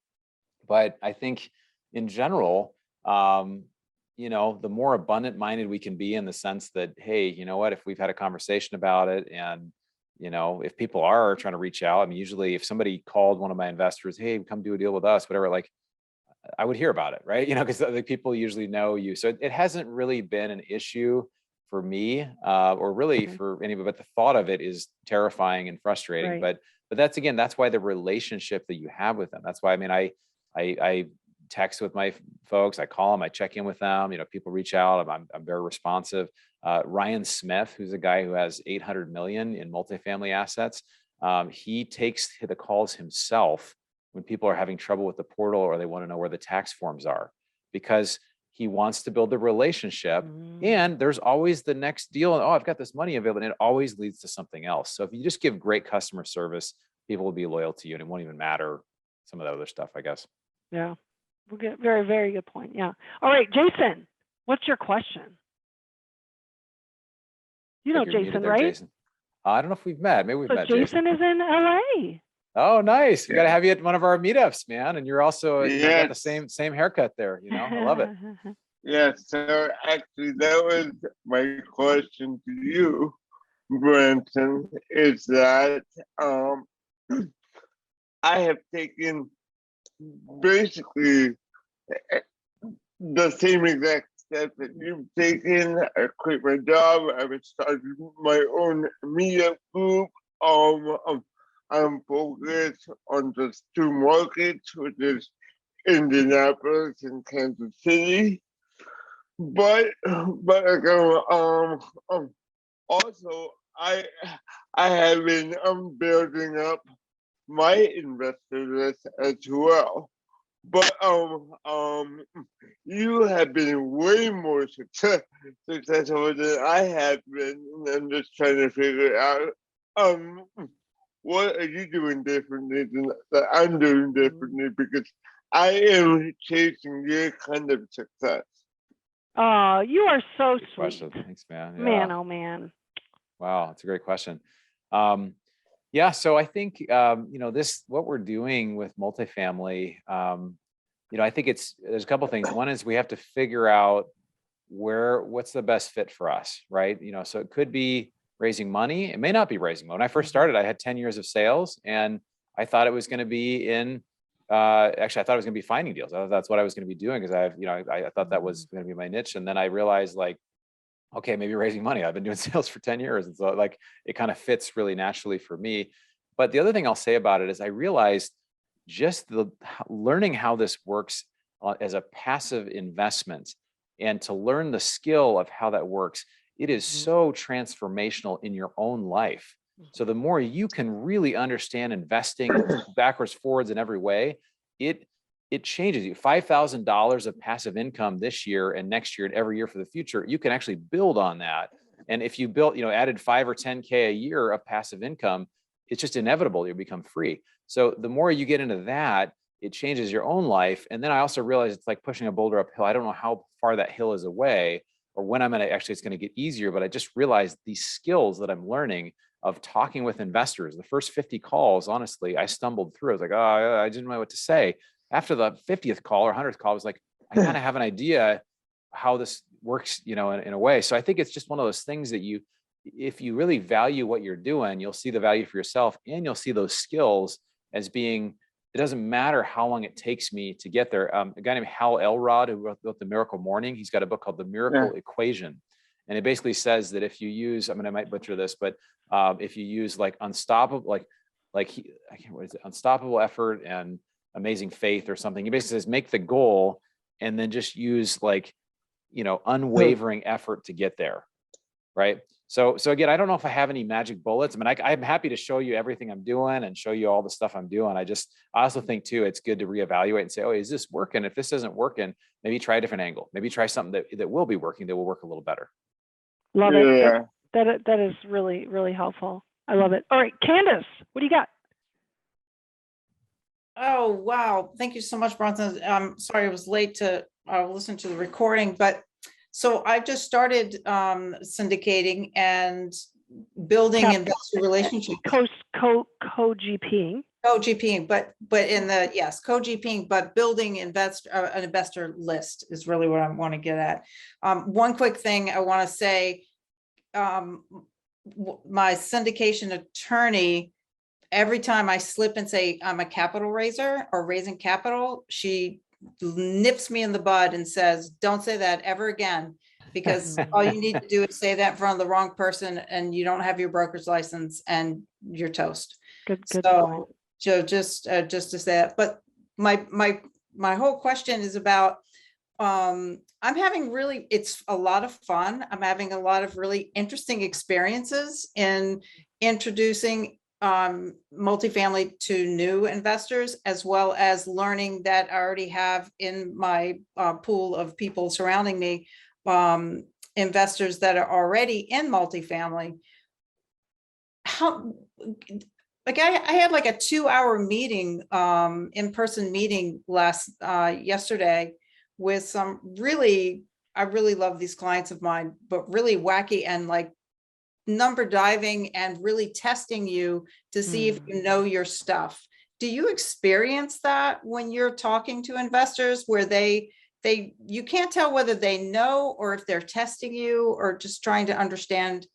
but I think in general, the more abundant minded we can be in the sense that, hey, you know what, if we've had a conversation about it, and if people are trying to reach out, I mean, usually if somebody called one of my investors, hey, come do a deal with us, whatever, like I would hear about it, right? Because the people usually know you. So it hasn't really been an issue for me, or really for anybody, but the thought of it is terrifying and frustrating. Right. But that's why the relationship that you have with them. That's why, I mean, I text with my folks, I call them, I check in with them. People reach out, I'm very responsive. Ryan Smith, who's a guy who has 800 million in multifamily assets, he takes the calls himself when people are having trouble with the portal, or they want to know where the tax forms are, because he wants to build a relationship. And there's always the next deal. And, oh, I've got this money available, and it always leads to something else. So if you just give great customer service, people will be loyal to you, and it won't even matter some of the other stuff, I guess. Yeah. We'll get very, very good point. Yeah. All right, Jason, what's your question? You know Jason, right? Jason. I don't know if we've met. Maybe we've met. Jason is in LA. Oh, nice. We got to have you at one of our meetups, man. And you're also got the same haircut there. I love it. Yeah. So actually, that was my question to you, Bronson, is that I have taken basically the same exact step that you've taken. I quit my job. I've started my own media group. I'm focused on just two markets, which is Indianapolis and Kansas City. But also I have been building up my investor list as well. But you have been way more successful than I have been, and I'm just trying to figure out what are you doing differently than that I'm doing differently, because I am chasing your kind of success. Oh, you are so Good sweet. question. Thanks, man. Yeah. Man, oh man. Wow, that's a great question. Yeah, so I think what we're doing with multifamily, I think there's a couple things. One is we have to figure out what's the best fit for us, right? So it could be raising money. It may not be raising money. When I first started, I had 10 years of sales, and I thought it was going to be actually, I thought it was going to be finding deals. That's what I was going to be doing, because I thought that was going to be my niche. And then I realized, like, okay, maybe raising money. I've been doing sales for 10 years. And so like, it kind of fits really naturally for me. But the other thing I'll say about it is I realized just learning how this works as a passive investment, and to learn the skill of how that works, it is so transformational in your own life. So the more you can really understand investing backwards, forwards in every way, it changes you. $5,000 of passive income this year and next year and every year for the future, you can actually build on that. And if you added 5 or 10K a year of passive income, it's just inevitable you'll become free. So the more you get into that, it changes your own life. And then I also realized it's like pushing a boulder uphill. I don't know how far that hill is away, or when it's going to get easier, but I just realized these skills that I'm learning of talking with investors. The first 50 calls, honestly, I stumbled through. I was like, oh, I didn't know what to say. After the 50th call or 100th call, I was like, I kind of have an idea how this works, in a way. So I think it's just one of those things that if you really value what you're doing, you'll see the value for yourself, and you'll see those skills as being, it doesn't matter how long it takes me to get there. A guy named Hal Elrod, who wrote The Miracle Morning, he's got a book called The Miracle Equation. And it basically says that if you use, I might butcher this, but if you use like unstoppable, unstoppable effort and amazing faith or something, he basically says, make the goal and then just use unwavering effort to get there. Right. So again, I don't know if I have any magic bullets. I'm happy to show you everything I'm doing and show you all the stuff I'm doing. I also think too, it's good to reevaluate and say, oh, is this working? If this isn't working, maybe try a different angle. Maybe try something that will be working, that will work a little better. Love it. That is really, really helpful. I love it. All right, Candace, what do you got? Oh, wow. Thank you so much, Bronson. I'm sorry I was late to listen to the recording, but so I've just started syndicating and building investor relationships. Co-GPing. Co-GPing, but in the, yes, co-GPing, but building an investor list is really what I want to get at. One quick thing I want to say, my syndication attorney, every time I slip and say I'm a capital raiser or raising capital, she nips me in the bud and says, don't say that ever again, because all you need to do is say that in front of the wrong person and you don't have your broker's license and you're toast. Good So, point. just to say that, but my whole question is about, I'm having really, it's a lot of fun. I'm having a lot of really interesting experiences in introducing multifamily to new investors, as well as learning that I already have in my pool of people surrounding me, investors that are already in multifamily. How, like I had like a 2-hour meeting, in-person meeting yesterday with some really, I really love these clients of mine, but really wacky and like number diving and really testing you to see if you know your stuff. Do you experience that when you're talking to investors where you can't tell whether they know or if they're testing you or just trying to understand?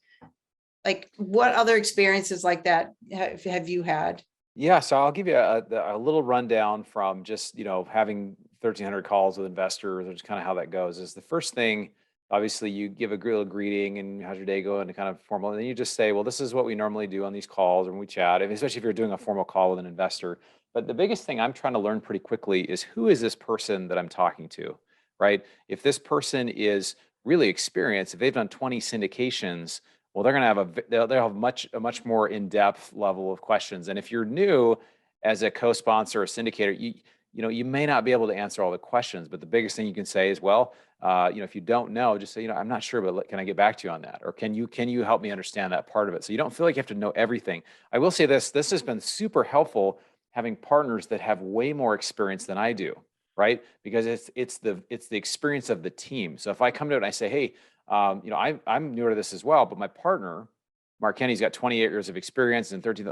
Like, what other experiences like that have you had? Yeah, so I'll give you a little rundown from just, having 1,300 calls with investors, or just kind of how that goes. Is the first thing, obviously, you give a little greeting and how's your day going, and kind of formal, and then you just say, well, this is what we normally do on these calls, and we chat, and especially if you're doing a formal call with an investor. But the biggest thing I'm trying to learn pretty quickly is, who is this person that I'm talking to, right? If this person is really experienced, if they've done 20 syndications, well, they're going to have they'll have a much more in-depth level of questions. And if you're new as a co-sponsor or syndicator, you may not be able to answer all the questions. But the biggest thing you can say is, well, if you don't know, just say, I'm not sure, but can I get back to you on that? Or can you help me understand that part of it? So you don't feel like you have to know everything. I will say this has been super helpful, having partners that have way more experience than I do, right? Because it's the experience of the team. So if I come to it and I say, hey, I'm newer to this as well, but my partner, Mark Kenny's got 28 years of experience and 13,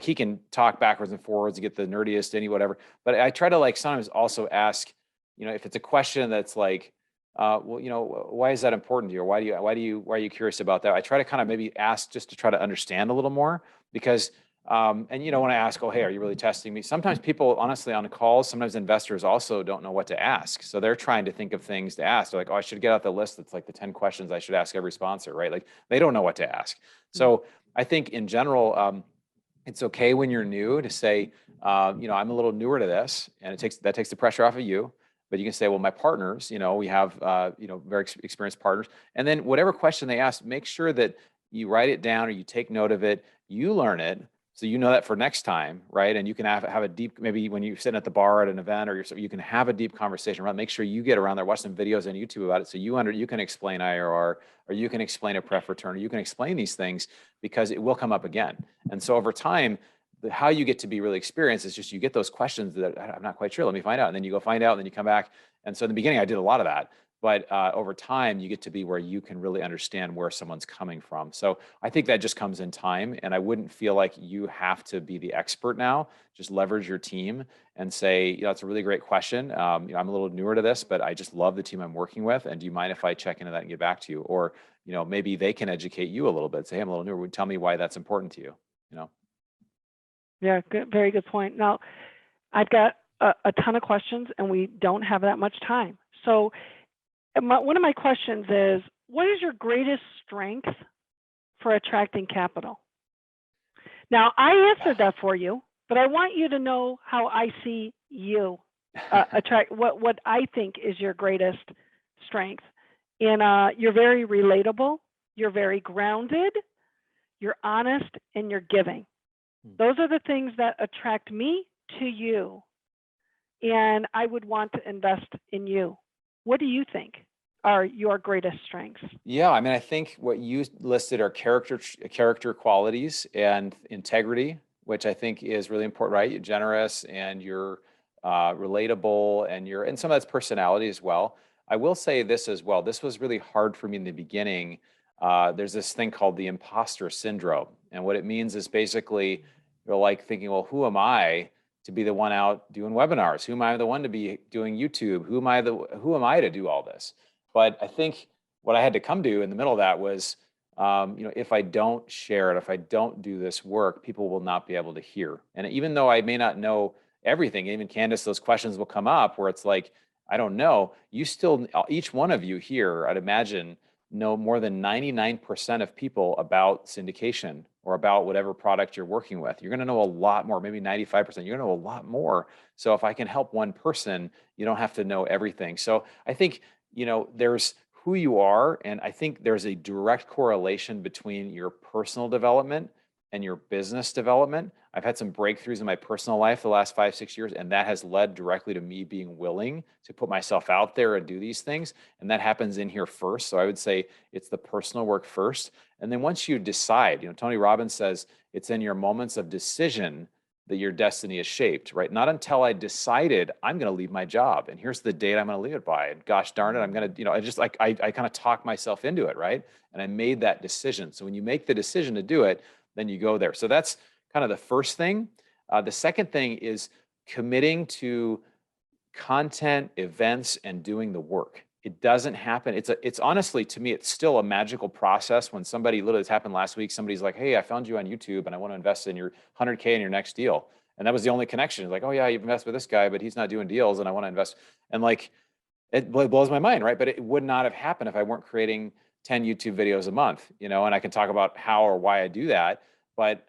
he can talk backwards and forwards and get the nerdiest, whatever. But I try to sometimes also ask, if it's a question that's like, why is that important to you? Or why are you curious about that? I try to kind of maybe ask just to try to understand a little more, because when I ask, oh, hey, are you really testing me? Sometimes people, honestly, on calls, sometimes investors also don't know what to ask. So they're trying to think of things to ask. They're like, oh, I should get out the list that's like the 10 questions I should ask every sponsor, right? Like, they don't know what to ask. So I think in general, it's okay when you're new to say, I'm a little newer to this, and that takes the pressure off of you. But you can say, well, my partners, we have, very experienced partners. And then whatever question they ask, make sure that you write it down or you take note of it, you learn it, so you know that for next time, right? And you can have a deep, maybe when you're sitting at the bar at an event, or you can have a deep conversation around. Make sure you get around there, watch some videos on YouTube about it, so you can explain IRR, or you can explain a pref return, or you can explain these things, because it will come up again. And so over time, how you get to be really experienced is just, you get those questions that I'm not quite sure, let me find out, and then you go find out, and then you come back. And so in the beginning, I did a lot of that. But over time, you get to be where you can really understand where someone's coming from. So I think that just comes in time. And I wouldn't feel like you have to be the expert now. Just leverage your team and say, it's a really great question. I'm a little newer to this, but I just love the team I'm working with. And do you mind if I check into that and get back to you? Or, maybe they can educate you a little bit. Say, hey, I'm a little newer. Tell me why that's important to you. Yeah, good, very good point. Now, I've got a ton of questions, and we don't have that much time. So one of my questions is, what is your greatest strength for attracting capital? Now, I answered that for you, but I want you to know how I see you attract, what I think is your greatest strength. And you're very relatable, you're very grounded, you're honest, and you're giving. Those are the things that attract me to you. And I would want to invest in you. What do you think? are your greatest strengths? Yeah, I mean, I think what you listed are character qualities and integrity, which I think is really important, right? You're generous and you're relatable, and some of that's personality as well. I will say this as well. This was really hard for me in the beginning. There's this thing called the imposter syndrome, and what it means is basically you're like thinking, well, who am I to be the one out doing webinars? Who am I the one to be doing YouTube? Who am I to do all this? But I think what I had to come to in the middle of that was, if I don't share it, if I don't do this work, people will not be able to hear. And even though I may not know everything, even Candace, those questions will come up where it's like, I don't know, you still, each one of you here, I'd imagine, know more than 99% of people about syndication or about whatever product you're working with. You're going to know a lot more, maybe 95%. You're going to know a lot more. So if I can help one person, you don't have to know everything. So I think, there's who you are. And I think there's a direct correlation between your personal development and your business development. I've had some breakthroughs in my personal life the last 5-6 years, and that has led directly to me being willing to put myself out there and do these things. And that happens in here first. So I would say it's the personal work first. And then once you decide, Tony Robbins says it's in your moments of decision that your destiny is shaped, right? Not until I decided I'm going to leave my job and here's the date I'm going to leave it by. And gosh darn it, I'm going to, I kind of talk myself into it, right? And I made that decision. So when you make the decision to do it, then you go there. So that's kind of the first thing. The second thing is committing to content, events, and doing the work. It doesn't happen. It's honestly, to me, it's still a magical process when somebody, literally, it's happened last week, somebody's like, hey, I found you on YouTube and I want to invest in your 100K in your next deal. And that was the only connection. It's like, oh yeah, you've invested with this guy, but he's not doing deals and I want to invest. And like, it blows my mind, right? But it would not have happened if I weren't creating 10 YouTube videos a month, and I can talk about how or why I do that. But,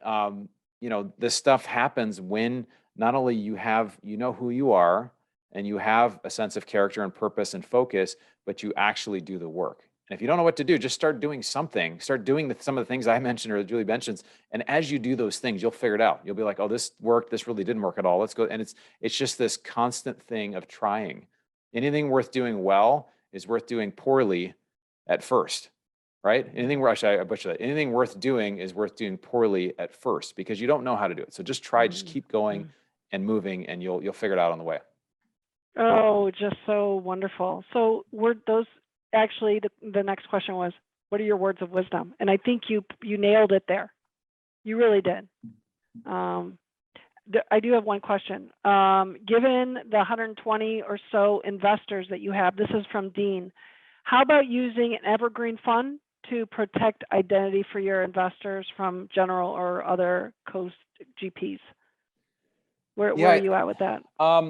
this stuff happens when not only you know who you are, and you have a sense of character and purpose and focus, but you actually do the work. And if you don't know what to do, just start doing something. Start doing some of the things I mentioned or Julie mentions. And as you do those things, you'll figure it out. You'll be like, oh, this worked. This really didn't work at all. Let's go. And it's just this constant thing of trying. Anything worth doing well is worth doing poorly at first, right? Anything worth doing is worth doing poorly at first because you don't know how to do it. So just try, just keep going and moving, and you'll figure it out on the way. Oh, just so wonderful. So were those actually the next question was, what are your words of wisdom? And I think you nailed it there. You really did. I do have one question. Given the 120 or so investors that you have, this is from Dean, how about using an evergreen fund to protect identity for your investors from general or other coast GPs? Where are you at with that?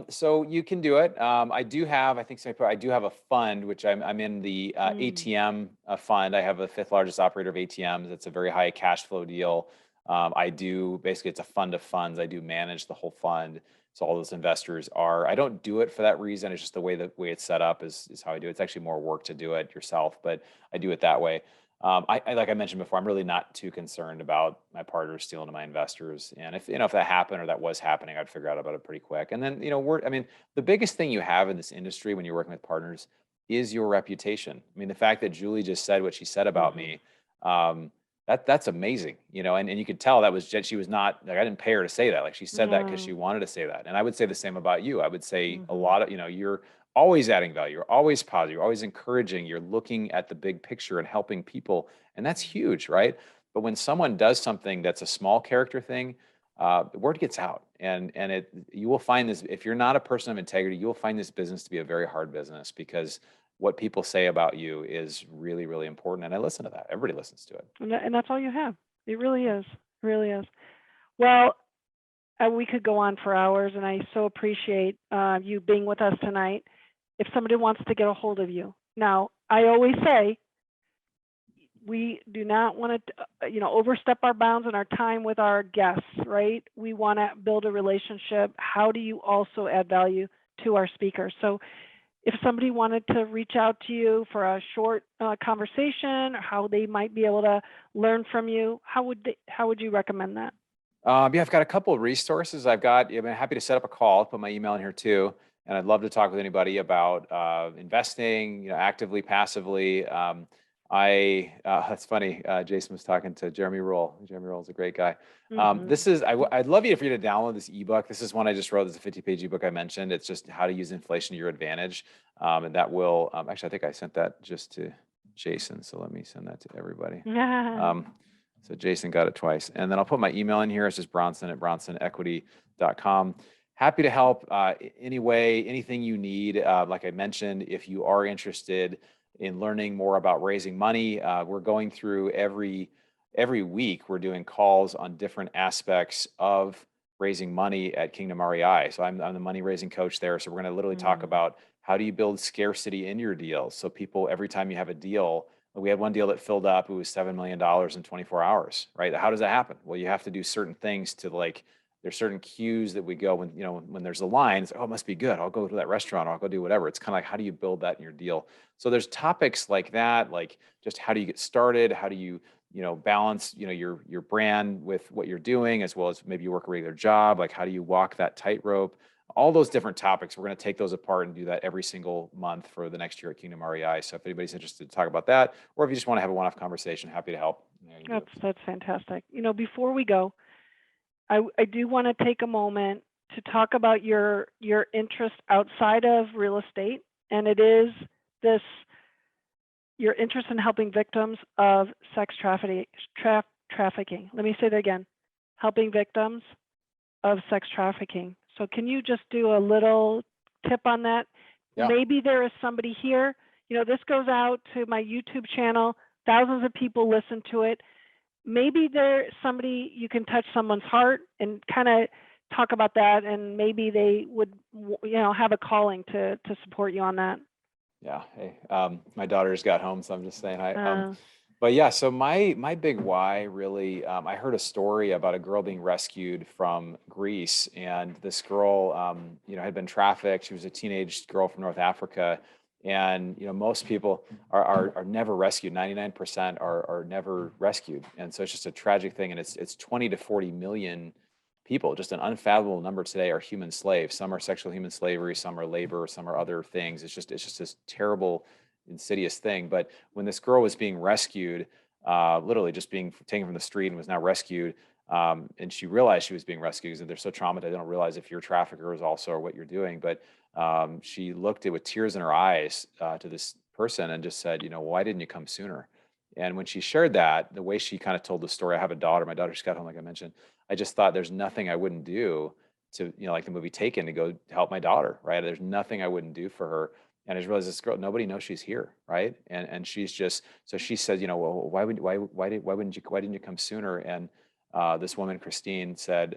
So you can do it. I do have a fund, which I'm in the ATM fund. I have the 5th largest operator of ATMs. It's a very high cash flow deal. It's a fund of funds. I do manage the whole fund. So all those investors I don't do it for that reason. It's just the way it's set up is how I do it. It's actually more work to do it yourself, but I do it that way. Like I mentioned before, I'm really not too concerned about my partners stealing to my investors. And if that happened or that was happening, I'd figure out about it pretty quick. And then, the biggest thing you have in this industry when you're working with partners is your reputation. I mean, the fact that Julie just said what she said about me, that's amazing, and you could tell she was not, like, I didn't pay her to say that. Like, she said that because she wanted to say that. And I would say the same about you. I would say a lot of, you're always adding value. You're always positive. You're always encouraging. You're looking at the big picture and helping people. And that's huge, right? But when someone does something that's a small character thing, the word gets out. And you will find this, if you're not a person of integrity, you will find this business to be a very hard business because what people say about you is really, really important. And I listen to that. Everybody listens to it. And that's all you have. It really is. It really is. Well, we could go on for hours, and I so appreciate you being with us tonight. If somebody wants to get a hold of you. Now, I always say, we do not want to, overstep our bounds and our time with our guests, right? We want to build a relationship. How do you also add value to our speakers? So if somebody wanted to reach out to you for a short conversation, or how they might be able to learn from you, how would you recommend that? I've got a couple of resources. I'm happy to set up a call. I'll put my email in here too. And I'd love to talk with anybody about investing, actively, passively. That's funny. Jason was talking to Jeremy Roll. Jeremy Roll is a great guy. I'd love you for you to download this ebook. This is one I just wrote. It's a 50-page ebook I mentioned. It's just how to use inflation to your advantage. And that will, actually, I think I sent that just to Jason. So let me send that to everybody. So Jason got it twice. And then I'll put my email in here. It's just bronson@bronsonequity.com. Happy to help any way, anything you need. Like I mentioned, if you are interested in learning more about raising money, we're going through every week, we're doing calls on different aspects of raising money at Kingdom REI. So I'm the money raising coach there. So we're going to literally talk about how do you build scarcity in your deals. So people, every time you have a deal, we had one deal that filled up, it was $7 million in 24 hours, right? How does that happen? Well, you have to do certain things to there's certain cues that we go when there's a line, it's, oh, it must be good. I'll go to that restaurant, or I'll go do whatever. It's kind of like, how do you build that in your deal? So there's topics like that, like just how do you get started? How do you, balance, your brand with what you're doing, as well as maybe you work a regular job. Like, how do you walk that tightrope? All those different topics, we're going to take those apart and do that every single month for the next year at Kingdom REI. So if anybody's interested to talk about that, or if you just want to have a one-off conversation, happy to help. That's fantastic. Before we go, I do want to take a moment to talk about your interest outside of real estate, and it is your interest in helping victims of sex trafficking. Let me say that again, helping victims of sex trafficking. So can you just do a little tip on that? Yeah. Maybe there is somebody here, this goes out to my YouTube channel, thousands of people listen to it. Maybe there's somebody, you can touch someone's heart and kind of talk about that, and maybe they would, have a calling to support you on that. Yeah. Hey, my daughter just got home, so I'm just saying hi. But yeah, so my big why really, I heard a story about a girl being rescued from Greece, and this girl, had been trafficked. She was a teenage girl from North Africa, and most people are never rescued. 99% are never rescued, and so it's just a tragic thing. And it's 20 to 40 million people, just an unfathomable number today, are human slaves. Some are sexual human slavery, some are labor, some are other things. It's just this terrible, insidious thing. But when this girl was being rescued, literally just being taken from the street and was now rescued, and she realized she was being rescued, because they're so traumatized, they don't realize if your trafficker is also or what you're doing. But she looked with tears in her eyes to this person and just said, why didn't you come sooner? And when she shared that, the way she kind of told the story, I have a daughter, my daughter just got home, like I mentioned, I just thought there's nothing I wouldn't do to, like the movie Taken, to go help my daughter, right? There's nothing I wouldn't do for her. And I just realized this girl, nobody knows she's here, right? And she's just, so she said, well, why didn't you come sooner? And this woman, Christine, said,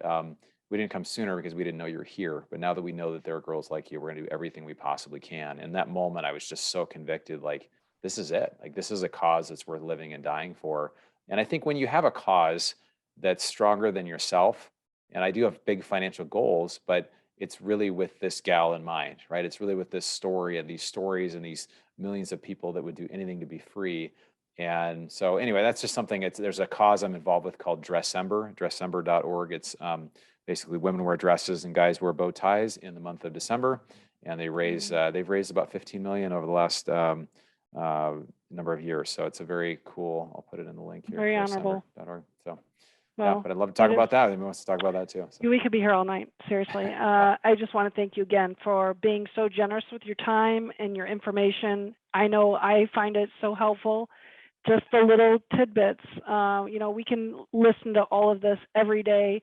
we didn't come sooner because we didn't know you were here. But now that we know that there are girls like you, we're gonna do everything we possibly can. And that moment, I was just so convicted, like, this is it. Like, this is a cause that's worth living and dying for. And I think when you have a cause that's stronger than yourself, and I do have big financial goals, but it's really with this gal in mind, right? It's really with this story and these stories and these millions of people that would do anything to be free. And so anyway, that's just something, there's a cause I'm involved with called Dressember.org. It's basically women wear dresses and guys wear bow ties in the month of December. And they've raised about 15 million over the last number of years. So it's a very cool, I'll put it in the link here. Very honorable. Dressember.org. So well, yeah, but I'd love to talk about that. Anyone wants to talk about that too. So. We could be here all night, seriously. I just want to thank you again for being so generous with your time and your information. I know I find it so helpful, just the little tidbits. We can listen to all of this every day,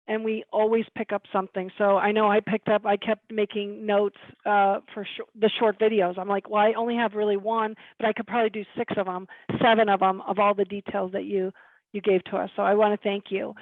and we always pick up something. So I know I kept making notes for the short videos. I'm like, well, I only have really one, but I could probably do 6 of them, 7 of them, of all the details that you gave to us. So I want to thank you.